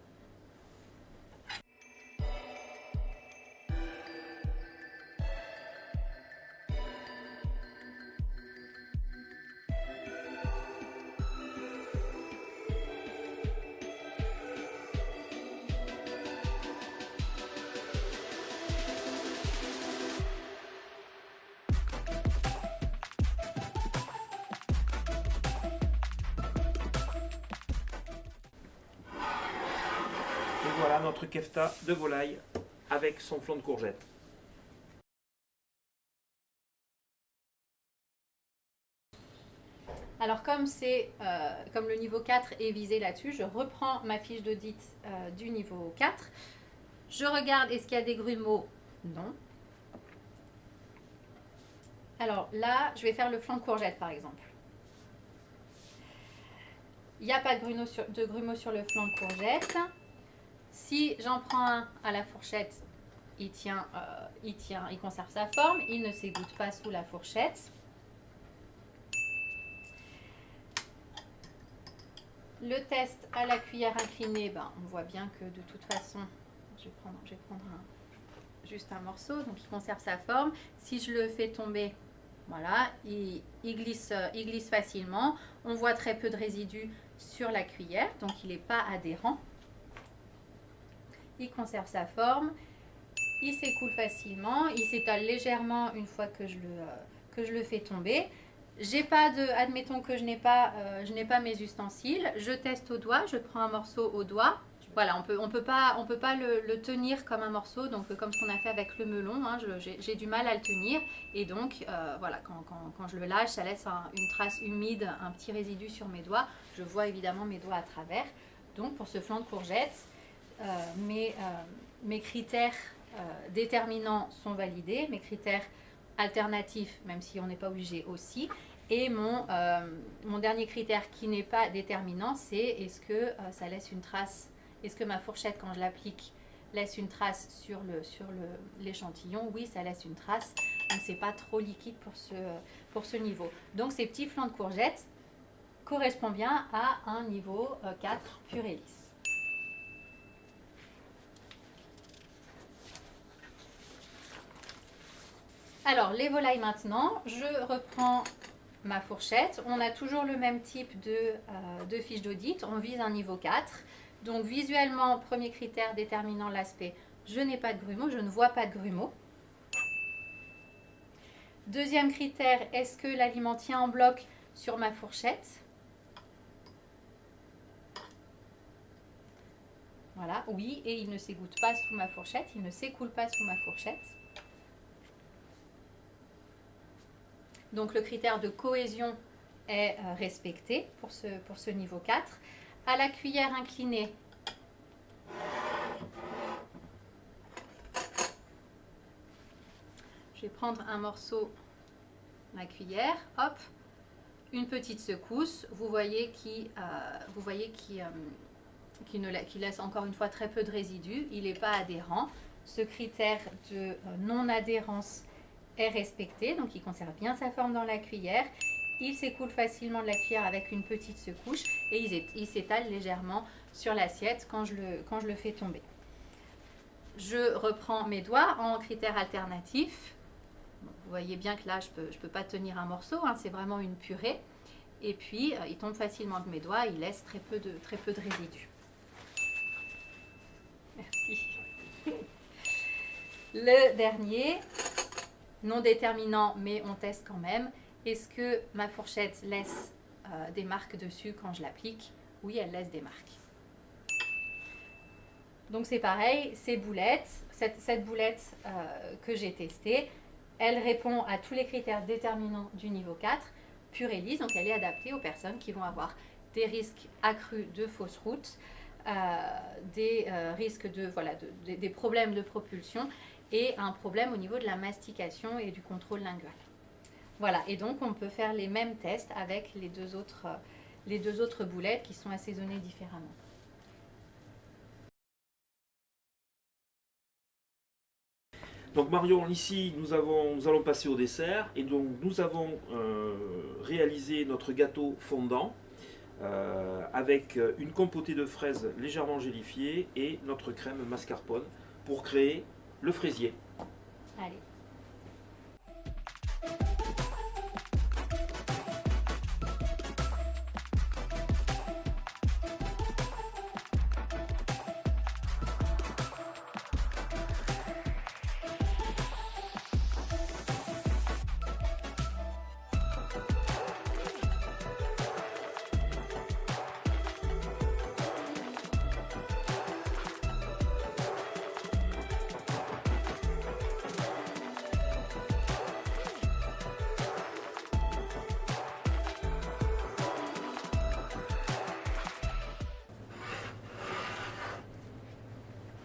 Et voilà notre kefta de volaille avec son flan de courgette. Alors comme le niveau 4 est visé là-dessus, je reprends ma fiche d'audit du niveau 4. Je regarde, est-ce qu'il y a des grumeaux? Non. Alors là, je vais faire le flan de courgette par exemple. Il n'y a pas de grumeaux sur le flan de courgette. Si j'en prends un à la fourchette, il conserve sa forme, il ne s'égoutte pas sous la fourchette. Le test à la cuillère inclinée, on voit bien que de toute façon, je vais prendre juste un morceau, donc il conserve sa forme. Si je le fais tomber, voilà, il glisse facilement. On voit très peu de résidus sur la cuillère, donc il n'est pas adhérent. Il conserve sa forme, il s'écoule facilement, il s'étale légèrement une fois que je le fais tomber. Admettons que je n'ai pas mes ustensiles, je teste au doigt, je prends un morceau au doigt. Voilà, on peut pas le tenir comme un morceau, donc comme ce qu'on a fait avec le melon, hein, j'ai du mal à le tenir. Et donc, voilà, quand je le lâche, ça laisse une trace humide, un petit résidu sur mes doigts. Je vois évidemment mes doigts à travers. Donc, pour ce flan de courgette, mes critères déterminants sont validés, mes critères alternatifs, même si on n'est pas obligé aussi. Et mon dernier critère qui n'est pas déterminant, c'est est-ce que ça laisse une trace, est-ce que ma fourchette, quand je l'applique, laisse une trace sur l'échantillon? Oui, ça laisse une trace, donc c'est pas trop liquide pour ce niveau. Donc ces petits flancs de courgettes correspondent bien à un niveau 4 pur et lisse. Alors, les volailles maintenant, je reprends ma fourchette. On a toujours le même type de fiche d'audit. On vise un niveau 4. Donc, visuellement, premier critère déterminant l'aspect, je n'ai pas de grumeaux, je ne vois pas de grumeaux. Deuxième critère, est-ce que l'aliment tient en bloc sur ma fourchette? Voilà, oui, et il ne s'égoutte pas sous ma fourchette, il ne s'écoule pas sous ma fourchette. Donc le critère de cohésion est respecté pour ce niveau 4. À la cuillère inclinée, je vais prendre un morceau, ma cuillère, hop, une petite secousse. Vous voyez qu'il laisse encore une fois très peu de résidus. Il n'est pas adhérent. Ce critère de non-adhérence est respecté, donc il conserve bien sa forme dans la cuillère. Il s'écoule facilement de la cuillère avec une petite secousse et il s'étale légèrement sur l'assiette quand je le fais tomber. Je reprends mes doigts en critère alternatif. Bon, vous voyez bien que là, je peux pas tenir un morceau, hein, c'est vraiment une purée. Et puis, il tombe facilement de mes doigts, il laisse très peu de résidus. Merci. Le dernier, non déterminant, mais on teste quand même. Est-ce que ma fourchette laisse des marques dessus quand je l'applique? Oui, elle laisse des marques. Donc c'est pareil, ces boulettes, cette boulette que j'ai testée, elle répond à tous les critères déterminants du niveau 4, pure et lisse, donc elle est adaptée aux personnes qui vont avoir des risques accrus de fausse route, des risques des problèmes de propulsion et un problème au niveau de la mastication et du contrôle lingual. Voilà, et donc on peut faire les mêmes tests avec les deux autres boulettes qui sont assaisonnées différemment. Donc Marion, ici nous allons passer au dessert et donc nous avons réalisé notre gâteau fondant avec une compotée de fraises légèrement gélifiée et notre crème mascarpone pour créer le fraisier. Allez.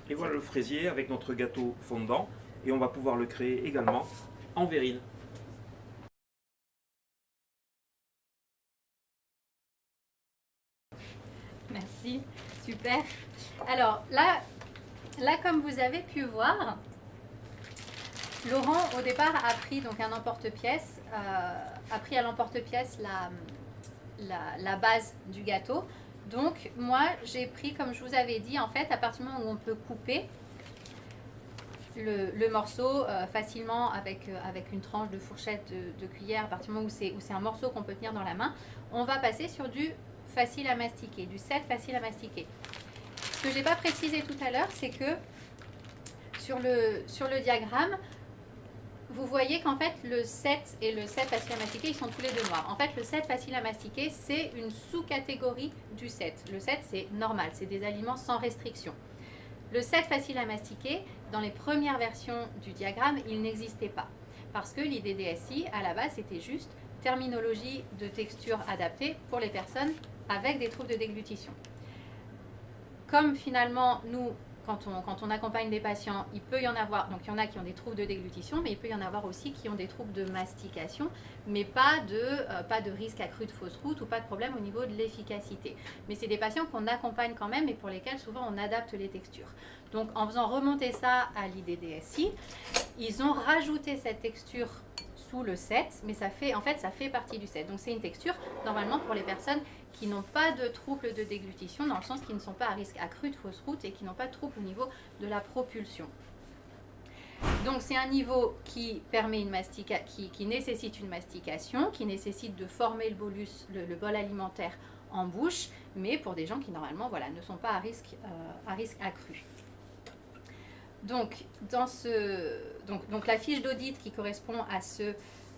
Et voilà le fraisier avec notre gâteau fondant et on va pouvoir le créer également en verrine. Merci, super. Alors là comme vous avez pu voir, Laurent au départ a pris donc un emporte-pièce, a pris à l'emporte-pièce la base du gâteau. Donc moi j'ai pris, comme je vous avais dit, en fait à partir du moment où on peut couper le morceau facilement avec une tranche de fourchette de cuillère, à partir du moment où c'est un morceau qu'on peut tenir dans la main, on va passer sur du facile à mastiquer, du 7 facile à mastiquer. Ce que j'ai pas précisé tout à l'heure, c'est que sur le diagramme, vous voyez qu'en fait le 7 et le 7 facile à mastiquer, ils sont tous les deux noirs. En fait, le 7 facile à mastiquer, c'est une sous-catégorie du 7. Le 7, c'est normal, c'est des aliments sans restriction. Le 7 facile à mastiquer, dans les premières versions du diagramme, il n'existait pas. Parce que l'idée DSI, à la base, c'était juste terminologie de texture adaptée pour les personnes avec des troubles de déglutition. Comme finalement, nous, quand on accompagne des patients, il peut y en avoir, donc il y en a qui ont des troubles de déglutition, mais il peut y en avoir aussi qui ont des troubles de mastication, mais pas de risque accru de fausse route ou pas de problème au niveau de l'efficacité. Mais c'est des patients qu'on accompagne quand même et pour lesquels souvent on adapte les textures. Donc en faisant remonter ça à l'IDDSI, ils ont rajouté cette texture sous le 7, mais ça fait partie du 7. Donc c'est une texture normalement pour les personnes qui n'ont pas de troubles de déglutition, dans le sens qu'ils ne sont pas à risque accru de fausse route et qui n'ont pas de troubles au niveau de la propulsion. Donc c'est un niveau qui permet qui nécessite une mastication, qui nécessite de former le bolus, le bol alimentaire en bouche, mais pour des gens qui normalement ne sont pas à risque accru. Donc, donc la fiche d'audit qui correspond à ce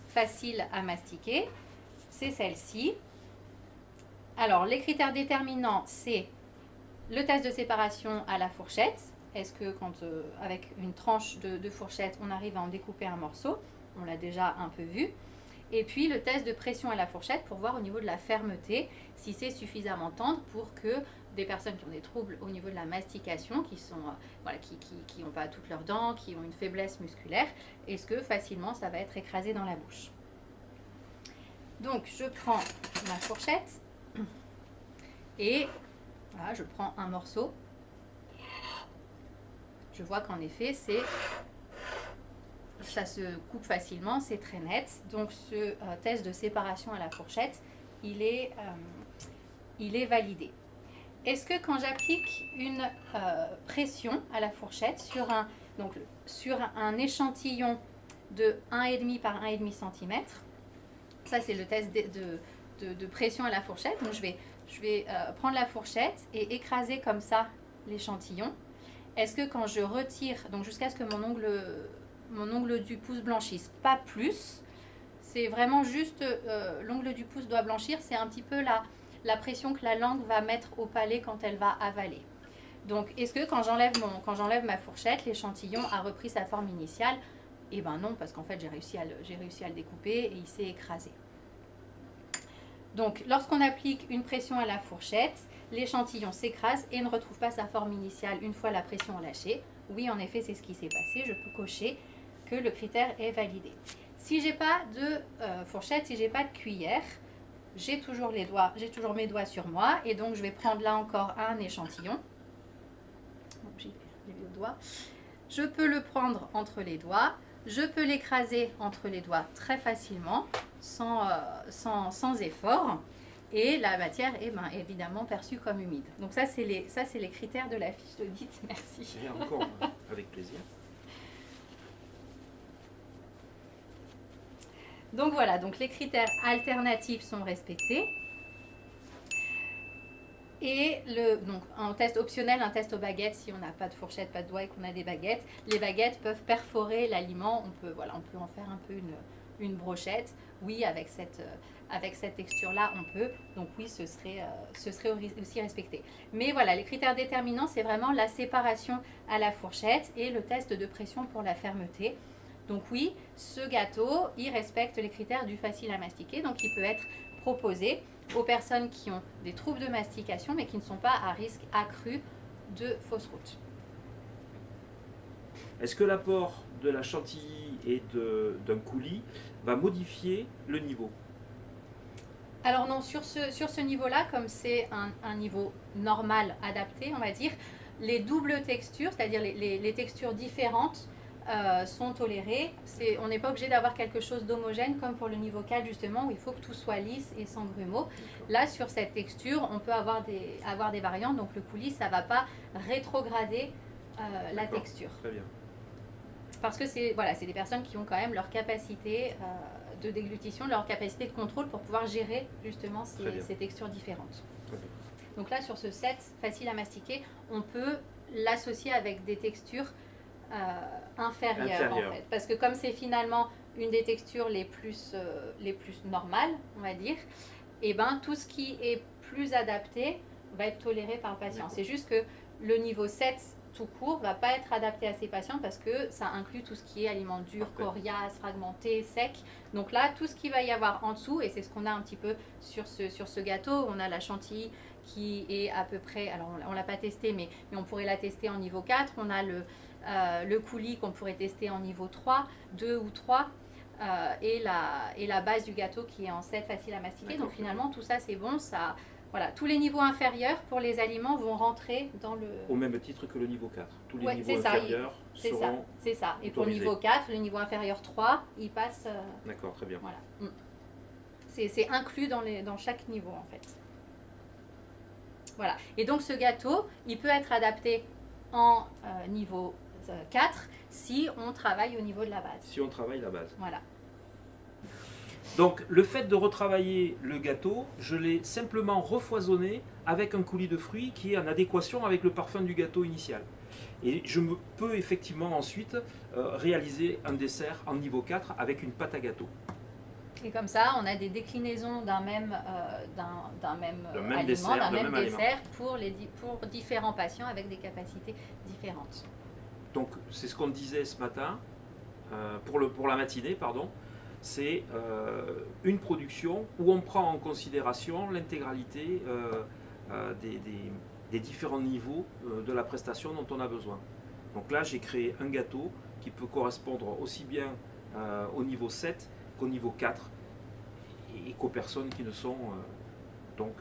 facile à mastiquer, c'est celle-ci. Alors, les critères déterminants, c'est le test de séparation à la fourchette. Est-ce que avec une tranche de fourchette, on arrive à en découper un morceau? On l'a déjà un peu vu. Et puis, le test de pression à la fourchette pour voir au niveau de la fermeté si c'est suffisamment tendre pour que des personnes qui ont des troubles au niveau de la mastication, qui n'ont pas toutes leurs dents, qui ont une faiblesse musculaire, est-ce que facilement ça va être écrasé dans la bouche? Donc, je prends ma fourchette et voilà, je prends un morceau. Je vois qu'en effet, ça se coupe facilement, c'est très net. Donc, ce test de séparation à la fourchette, il est validé. Est-ce que quand j'applique une pression à la fourchette sur un échantillon de 1,5 par 1,5 cm, ça c'est le test de pression à la fourchette, donc je vais prendre la fourchette et écraser comme ça l'échantillon. Est-ce que quand je retire, donc jusqu'à ce que mon ongle du pouce blanchisse, pas plus, c'est vraiment juste l'ongle du pouce doit blanchir, c'est un petit peu la pression que la langue va mettre au palais quand elle va avaler. Donc, est-ce que quand j'enlève ma fourchette, l'échantillon a repris sa forme initiale? Eh bien non, parce qu'en fait, j'ai réussi à le découper et il s'est écrasé. Donc, lorsqu'on applique une pression à la fourchette, l'échantillon s'écrase et ne retrouve pas sa forme initiale une fois la pression lâchée. Oui, en effet, c'est ce qui s'est passé. Je peux cocher que le critère est validé. Si j'ai pas de fourchette, si j'ai pas de cuillère, j'ai toujours mes doigts sur moi et donc je vais prendre là encore un échantillon. J'ai les doigts. Je peux le prendre entre les doigts, je peux l'écraser entre les doigts très facilement, sans effort, et la matière est évidemment perçue comme humide. Donc ça c'est les critères de la fiche d'audit. Merci. Et encore, avec plaisir. Donc voilà, donc les critères alternatifs sont respectés. Et donc en test optionnel, un test aux baguettes, si on n'a pas de fourchette, pas de doigts et qu'on a des baguettes, les baguettes peuvent perforer l'aliment. On peut en faire un peu une brochette. Oui, avec cette texture-là, on peut. Donc oui, ce serait aussi respecté. Mais voilà, les critères déterminants, c'est vraiment la séparation à la fourchette et le test de pression pour la fermeté. Donc oui, ce gâteau, il respecte les critères du facile à mastiquer, donc il peut être proposé aux personnes qui ont des troubles de mastication mais qui ne sont pas à risque accru de fausse route. Est-ce que l'apport de la chantilly et d'un coulis va modifier le niveau? Alors non, sur ce niveau-là, comme c'est un niveau normal adapté, on va dire, les doubles textures, c'est-à-dire les textures différentes, sont tolérées. On n'est pas obligé d'avoir quelque chose d'homogène comme pour le niveau 4 justement où il faut que tout soit lisse et sans grumeaux. Là sur cette texture on peut avoir des variantes, donc le coulis ça ne va pas rétrograder la texture. Très bien. Parce que c'est des personnes qui ont quand même leur capacité de déglutition, leur capacité de contrôle pour pouvoir gérer justement ces textures différentes. Très bien. Donc là sur ce set facile à mastiquer, on peut l'associer avec des textures inférieure en fait, parce que comme c'est finalement une des textures les plus normales, on va dire, et ben tout ce qui est plus adapté va être toléré par le patient. C'est juste que le niveau 7 tout court va pas être adapté à ces patients parce que ça inclut tout ce qui est aliments durs, coriaces, fragmentés, secs. Donc là, tout ce qu'il va y avoir en dessous, et c'est ce qu'on a un petit peu sur ce gâteau, on a la chantilly qui est à peu près, alors on ne l'a pas testé, mais on pourrait la tester en niveau 4. On a le coulis qu'on pourrait tester en niveau 3, 2 ou 3. Et la base du gâteau qui est en 7 facile à mastiquer. Donc finalement tout ça c'est bon, ça, voilà, tous les niveaux inférieurs pour les aliments vont rentrer dans le... Au même titre que le niveau 4. Tous les ouais, niveaux inférieurs seront c'est ça. Et pour le autorisés. niveau 4, le niveau inférieur 3, il passe... D'accord, très bien. Voilà. C'est inclus dans chaque niveau en fait. Voilà. Et donc ce gâteau, il peut être adapté en niveau 4 si on travaille au niveau de la base. Si on travaille la base. Voilà. Donc le fait de retravailler le gâteau, je l'ai simplement refoisonné avec un coulis de fruits qui est en adéquation avec le parfum du gâteau initial. Et je peux effectivement ensuite réaliser un dessert en niveau 4 avec une pâte à gâteau. Et comme ça, on a des déclinaisons d'un même dessert pour différents patients avec des capacités différentes. Donc c'est ce qu'on disait ce matin, pour la matinée, pardon. C'est une production où on prend en considération l'intégralité des différents niveaux de la prestation dont on a besoin. Donc là, j'ai créé un gâteau qui peut correspondre aussi bien au niveau 7 qu'au niveau 4 et qu'aux personnes qui ne sont donc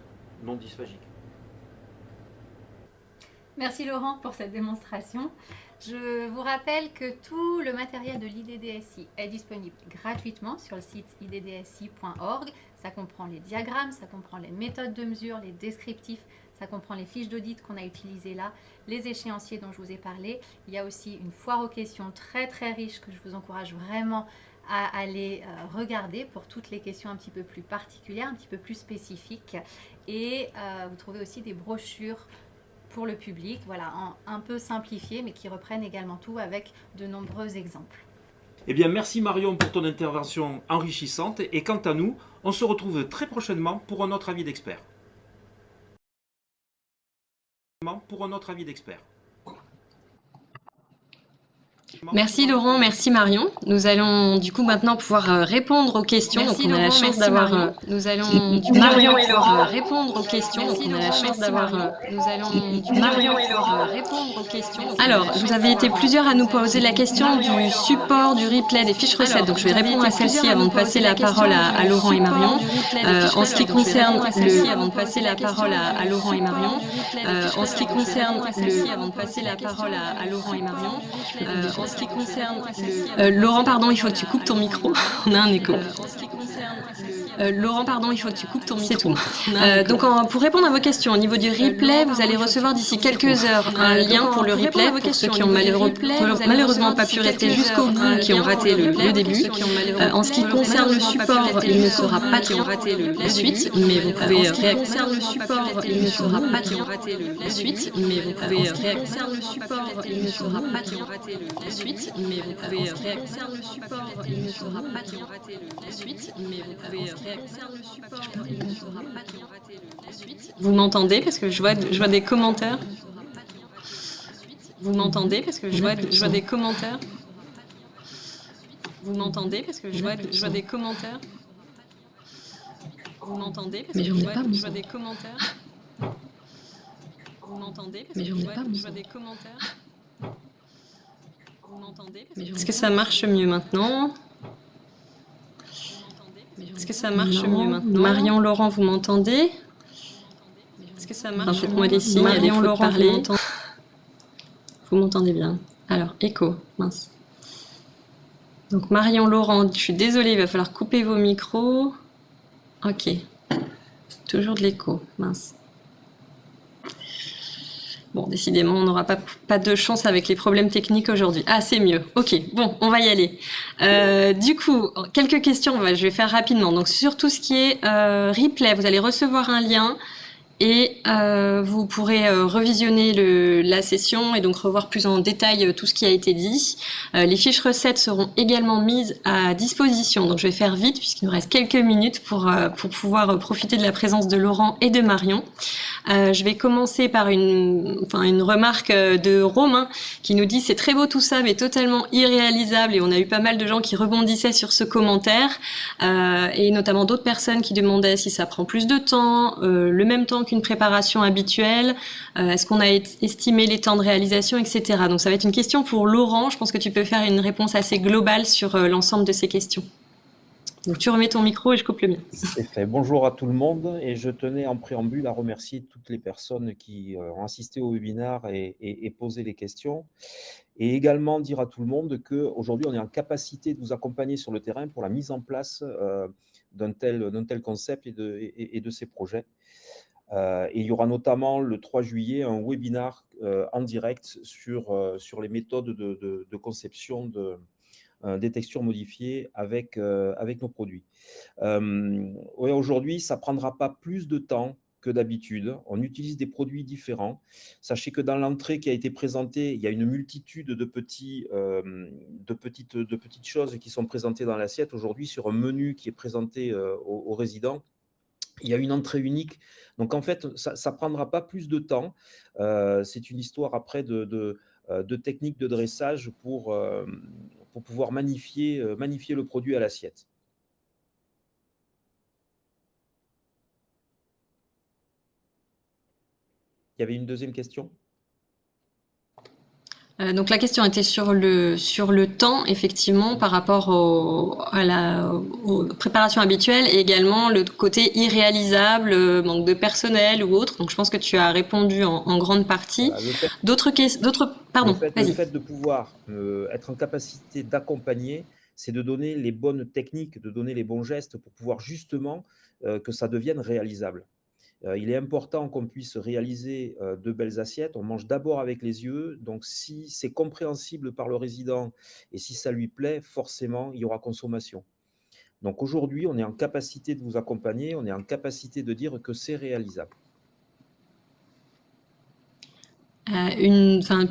non dysphagiques. Merci Laurent pour cette démonstration. Je vous rappelle que tout le matériel de l'IDDSI est disponible gratuitement sur le site iddsi.org. Ça comprend les diagrammes, ça comprend les méthodes de mesure, les descriptifs, ça comprend les fiches d'audit qu'on a utilisées là, les échéanciers dont je vous ai parlé. Il y a aussi une foire aux questions très très riche que je vous encourage vraiment à aller regarder pour toutes les questions un petit peu plus particulières, un petit peu plus spécifiques. Et vous trouvez aussi des brochures pour le public, voilà, un peu simplifiées, mais qui reprennent également tout avec de nombreux exemples. Eh bien, merci Marion pour ton intervention enrichissante. Et quant à nous, on se retrouve très prochainement pour un autre avis d'expert. Merci Laurent, merci Marion. Nous allons du coup maintenant pouvoir répondre aux questions. Merci donc on a la Laurent, chance merci d'avoir Marion. nous allons du coup Marion maintenant et pouvoir Laurent. répondre aux questions. Merci donc on a la Laurent, chance merci d'avoir Marion. nous allons du coup Marion maintenant et pouvoir Laurent. répondre aux questions. Alors, vous avez été plusieurs à nous poser la question du support, du replay, des fiches recettes. Donc je vais répondre à celle-ci avant de passer la parole à Laurent et Marion. En ce qui concerne avant de passer la parole à Laurent et Marion. En ce qui concerne avant de passer la parole à Laurent et Marion. En ce qui concerne Laurent, pardon, il faut que tu coupes ton micro. On a un écho. Laurent, pardon, il faut que tu coupes ton micro. C'est tout. Donc, pour répondre à vos questions, au niveau du replay, vous allez recevoir d'ici quelques heures un lien pour le replay pour ceux qui ont malheureusement pas pu rester jusqu'au bout, qui ont raté le début. En ce qui concerne le support, il ne sera pas la suite, mais vous pouvez concerne le support, il ne sera pas la suite, mais vous pouvez concerne le support, il ne sera pas la suite, mais vous pouvez concerne le support, il ne sera pas la suite, mais vous pouvez concerne le support, il ne sera pas la suite. Vous m'entendez parce que je vois des commentaires. Vous m'entendez parce que je vois des commentaires. Vous m'entendez parce que je vois des commentaires. Vous m'entendez parce que je vois des commentaires. Vous m'entendez parce que je vois des commentaires. Vous m'entendez? Est-ce que ça marche mieux maintenant? Est-ce que ça marche mieux maintenant? Marion, Laurent, vous m'entendez? Est-ce que ça marche? Faites-moi des signes, Marion, Laurent, vous m'entendez bien? Alors, écho, mince. Donc Marion, Laurent, je suis désolée, il va falloir couper vos micros. Ok. Toujours de l'écho, mince. Bon, décidément, on n'aura pas de chance avec les problèmes techniques aujourd'hui. Ah, c'est mieux. Ok, bon, on va y aller. Du coup, quelques questions, je vais faire rapidement. Donc, sur tout ce qui est replay, vous allez recevoir un lien et vous pourrez revisionner la session et donc revoir plus en détail tout ce qui a été dit. Les fiches recettes seront également mises à disposition. Donc, je vais faire vite puisqu'il nous reste quelques minutes pour pouvoir profiter de la présence de Laurent et de Marion. Je vais commencer par une remarque de Romain qui nous dit « C'est très beau tout ça, mais totalement irréalisable » et on a eu pas mal de gens qui rebondissaient sur ce commentaire et notamment d'autres personnes qui demandaient si ça prend plus de temps, le même temps qu'une préparation habituelle? Est-ce qu'on a estimé les temps de réalisation, etc. Donc ça va être une question pour Laurent. Je pense que tu peux faire une réponse assez globale sur l'ensemble de ces questions. Donc tu remets ton micro et je coupe le mien. C'est fait. Bonjour à tout le monde et je tenais en préambule à remercier toutes les personnes qui ont assisté au webinaire et posé les questions. Et également dire à tout le monde qu'aujourd'hui, on est en capacité de vous accompagner sur le terrain pour la mise en place d'un tel concept et de ces projets. Et il y aura notamment le 3 juillet un webinaire en direct sur les méthodes de conception des textures modifiées avec nos produits. Ouais, aujourd'hui, ça ne prendra pas plus de temps que d'habitude. On utilise des produits différents. Sachez que dans l'entrée qui a été présentée, il y a une multitude de petites choses qui sont présentées dans l'assiette. Aujourd'hui, sur un menu qui est présenté aux résidents, il y a une entrée unique. Donc, en fait, ça ne prendra pas plus de temps. C'est une histoire après de techniques de dressage pour pouvoir magnifier le produit à l'assiette. Il y avait une deuxième question? Donc la question était sur le temps, effectivement, par rapport aux préparations habituelles et également le côté irréalisable, manque de personnel ou autre. Donc je pense que tu as répondu en grande partie. Voilà, Pardon, le vas-y. fait de pouvoir être en capacité d'accompagner, c'est de donner les bonnes techniques, de donner les bons gestes pour pouvoir justement que ça devienne réalisable. Il est important qu'on puisse réaliser de belles assiettes. On mange d'abord avec les yeux. Donc, si c'est compréhensible par le résident et si ça lui plaît, forcément, il y aura consommation. Donc, aujourd'hui, on est en capacité de vous accompagner. On est en capacité de dire que c'est réalisable.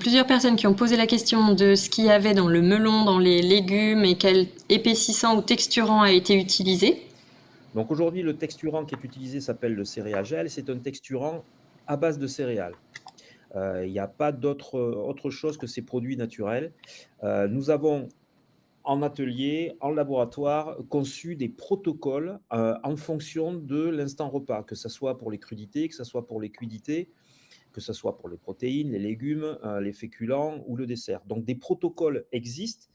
Plusieurs personnes qui ont posé la question de ce qu'il y avait dans le melon, dans les légumes et quel épaississant ou texturant a été utilisé. Donc aujourd'hui, le texturant qui est utilisé s'appelle le céréagel. C'est un texturant à base de céréales. Il n'y a pas autre chose que ces produits naturels. Nous avons en atelier, en laboratoire, conçu des protocoles en fonction de l'instant repas, que ce soit pour les crudités, que ce soit pour les cuidités, que ce soit pour les protéines, les légumes, les féculents ou le dessert. Donc des protocoles existent.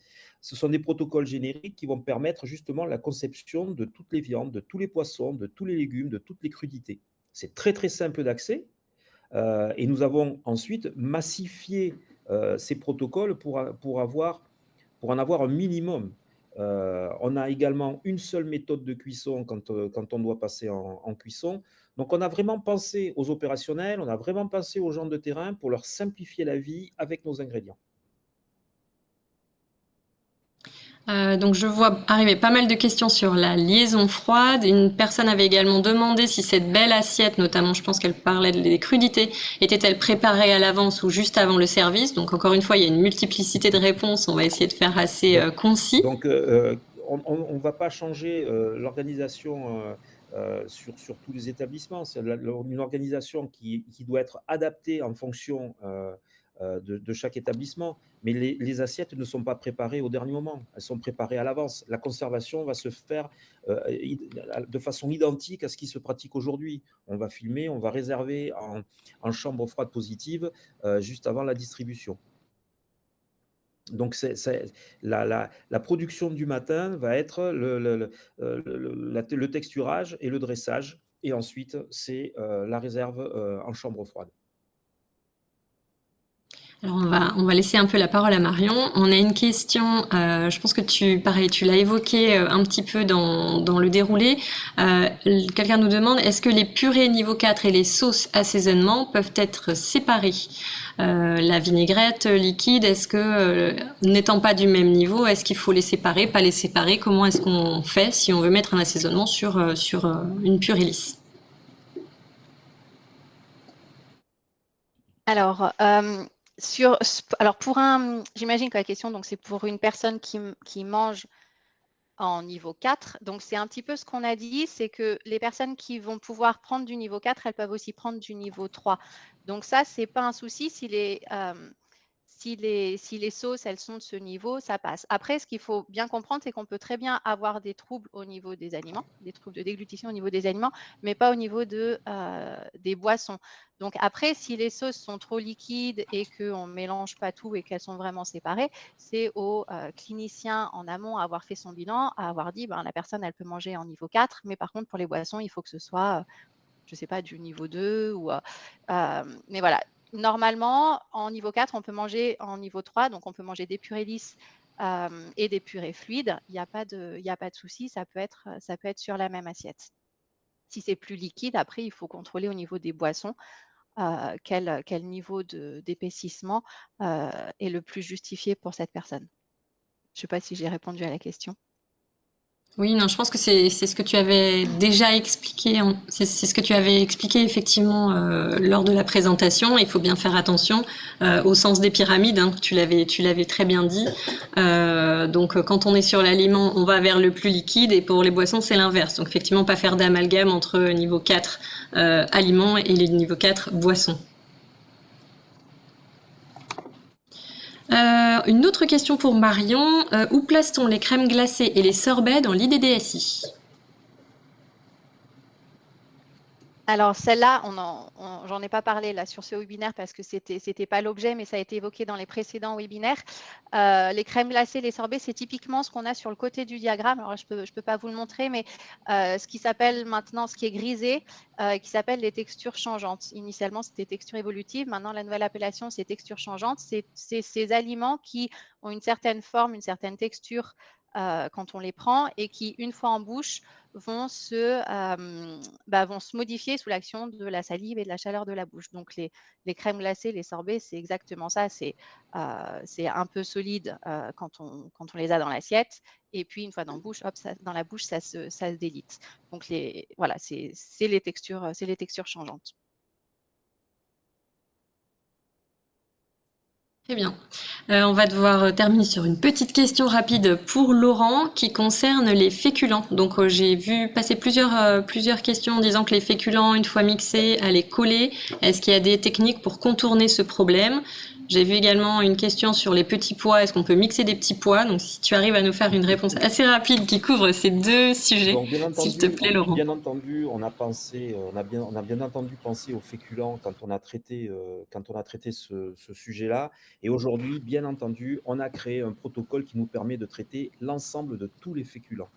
Ce sont des protocoles génériques qui vont permettre justement la conception de toutes les viandes, de tous les poissons, de tous les légumes, de toutes les crudités. C'est très très simple d'accès et nous avons ensuite massifié ces protocoles pour en avoir un minimum. On a également une seule méthode de cuisson quand on doit passer en cuisson. Donc, on a vraiment pensé aux opérationnels, on a vraiment pensé aux gens de terrain pour leur simplifier la vie avec nos ingrédients. Donc je vois arriver pas mal de questions sur la liaison froide. Une personne avait également demandé si cette belle assiette, notamment je pense qu'elle parlait des crudités, était-elle préparée à l'avance ou juste avant le service. Donc encore une fois, il y a une multiplicité de réponses. On va essayer de faire assez concis. Donc on ne va pas changer l'organisation sur tous les établissements. C'est une organisation qui doit être adaptée en fonction de chaque établissement. Mais les assiettes ne sont pas préparées au dernier moment. Elles sont préparées à l'avance. La conservation va se faire de façon identique à ce qui se pratique aujourd'hui. On va filmer, on va réserver en chambre froide positive juste avant la distribution. Donc, la production du matin va être le texturage et le dressage. Et ensuite, c'est la réserve en chambre froide. Alors on va laisser un peu la parole à Marion. On a une question, je pense que tu l'as évoqué un petit peu dans le déroulé. Quelqu'un nous demande, est-ce que les purées niveau 4 et les sauces assaisonnement peuvent être séparées? La vinaigrette liquide, est-ce que, n'étant pas du même niveau, est-ce qu'il faut les séparer, pas les séparer? Comment est-ce qu'on fait si on veut mettre un assaisonnement sur une purée lisse? Alors, j'imagine que la question, donc, c'est pour une personne qui mange en niveau 4. Donc, c'est un petit peu ce qu'on a dit, c'est que les personnes qui vont pouvoir prendre du niveau 4, elles peuvent aussi prendre du niveau 3. Donc, ça, c'est pas un souci si si les sauces, elles sont de ce niveau, ça passe. Après, ce qu'il faut bien comprendre, c'est qu'on peut très bien avoir des troubles au niveau des aliments, des troubles de déglutition au niveau des aliments, mais pas au niveau des boissons. Donc après, si les sauces sont trop liquides et qu'on ne mélange pas tout et qu'elles sont vraiment séparées, c'est au clinicien en amont à avoir fait son bilan, à avoir dit, la personne, elle peut manger en niveau 4, mais par contre, pour les boissons, il faut que ce soit, je ne sais pas, du niveau 2 mais voilà. Normalement, en niveau 4, on peut manger en niveau 3, donc on peut manger des purées lisses et des purées fluides. Il n'y a pas de souci, ça peut être sur la même assiette. Si c'est plus liquide, après, il faut contrôler au niveau des boissons quel niveau d'épaississement est le plus justifié pour cette personne. Je ne sais pas si j'ai répondu à la question. Oui, non, je pense que c'est ce que tu avais déjà expliqué. C'est ce que tu avais expliqué effectivement lors de la présentation. Il faut bien faire attention au sens des pyramides. Hein, tu l'avais très bien dit. Donc, quand on est sur l'aliment, on va vers le plus liquide, et pour les boissons, c'est l'inverse. Donc, effectivement, pas faire d'amalgame entre niveau 4 aliments et les niveau 4 boissons. Une autre question pour Marion. Où place-t-on les crèmes glacées et les sorbets dans l'IDDSI? Alors celle-là, j'en ai pas parlé là sur ce webinaire parce que c'était pas l'objet, mais ça a été évoqué dans les précédents webinaires. Les crèmes glacées, les sorbets, c'est typiquement ce qu'on a sur le côté du diagramme. Alors je peux pas vous le montrer, mais ce qui s'appelle maintenant, ce qui est grisé, qui s'appelle les textures changeantes. Initialement, c'était texture évolutive. Maintenant, la nouvelle appellation, c'est texture changeante. C'est ces aliments qui ont une certaine forme, une certaine texture quand on les prend et qui, une fois en bouche, vont se modifier sous l'action de la salive et de la chaleur de la bouche. Donc, les crèmes glacées, les sorbets, c'est exactement ça. C'est un peu solide quand on les a dans l'assiette. Et puis, une fois dans la bouche, ça se délite. Donc, voilà, c'est les textures changeantes. Très bien. On va devoir terminer sur une petite question rapide pour Laurent qui concerne les féculents. Donc j'ai vu passer plusieurs questions en disant que les féculents, une fois mixés, allaient coller. Est-ce qu'il y a des techniques pour contourner ce problème? J'ai vu également une question sur les petits pois. Est-ce qu'on peut mixer des petits pois? Donc si tu arrives à nous faire une réponse assez rapide qui couvre ces deux sujets, s'il te plaît, Laurent. Bien entendu, on a bien entendu pensé aux féculents quand on a traité ce sujet-là. Et aujourd'hui, bien entendu, on a créé un protocole qui nous permet de traiter l'ensemble de tous les féculents.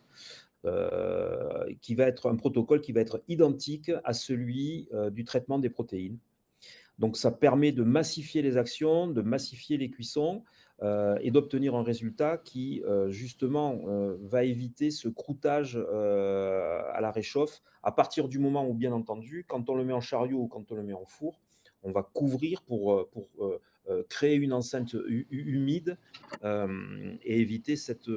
Qui va être un protocole qui va être identique à celui du traitement des protéines. Donc, ça permet de massifier les actions, de massifier les cuissons et d'obtenir un résultat qui, justement, va éviter ce croûtage à la réchauffe à partir du moment où, bien entendu, quand on le met en chariot ou quand on le met en four, on va couvrir pour créer une enceinte humide et éviter cette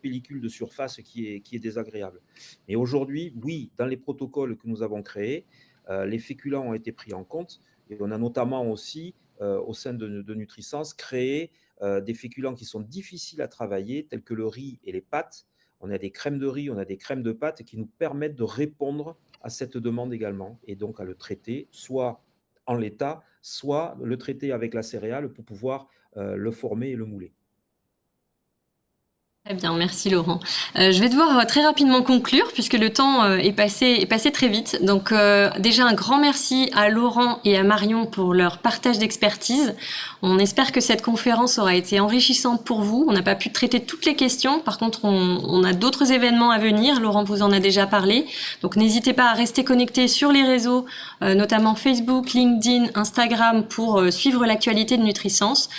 pellicule de surface qui est désagréable. Et aujourd'hui, oui, dans les protocoles que nous avons créés, les féculents ont été pris en compte et on a notamment aussi, au sein de Nutrisens, créé des féculents qui sont difficiles à travailler, tels que le riz et les pâtes. On a des crèmes de riz, on a des crèmes de pâtes qui nous permettent de répondre à cette demande également et donc à le traiter soit en l'état, soit le traiter avec la céréale pour pouvoir le former et le mouler. Très bien, merci Laurent. Je vais devoir très rapidement conclure puisque le temps est passé très vite. Donc déjà un grand merci à Laurent et à Marion pour leur partage d'expertise. On espère que cette conférence aura été enrichissante pour vous. On n'a pas pu traiter toutes les questions. Par contre, on a d'autres événements à venir. Laurent vous en a déjà parlé. Donc n'hésitez pas à rester connectés sur les réseaux, notamment Facebook, LinkedIn, Instagram pour suivre l'actualité de Nutrisens.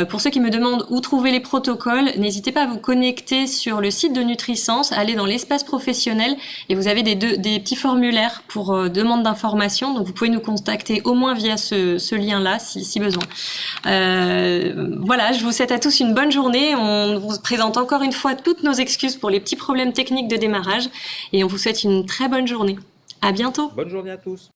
Pour ceux qui me demandent où trouver les protocoles, n'hésitez pas à vous connecter sur le site de Nutrisens, allez dans l'espace professionnel et vous avez des petits formulaires pour demande d'information. Donc vous pouvez nous contacter au moins via ce lien-là si besoin. Voilà, je vous souhaite à tous une bonne journée. On vous présente encore une fois toutes nos excuses pour les petits problèmes techniques de démarrage et on vous souhaite une très bonne journée. À bientôt. Bonne journée à tous.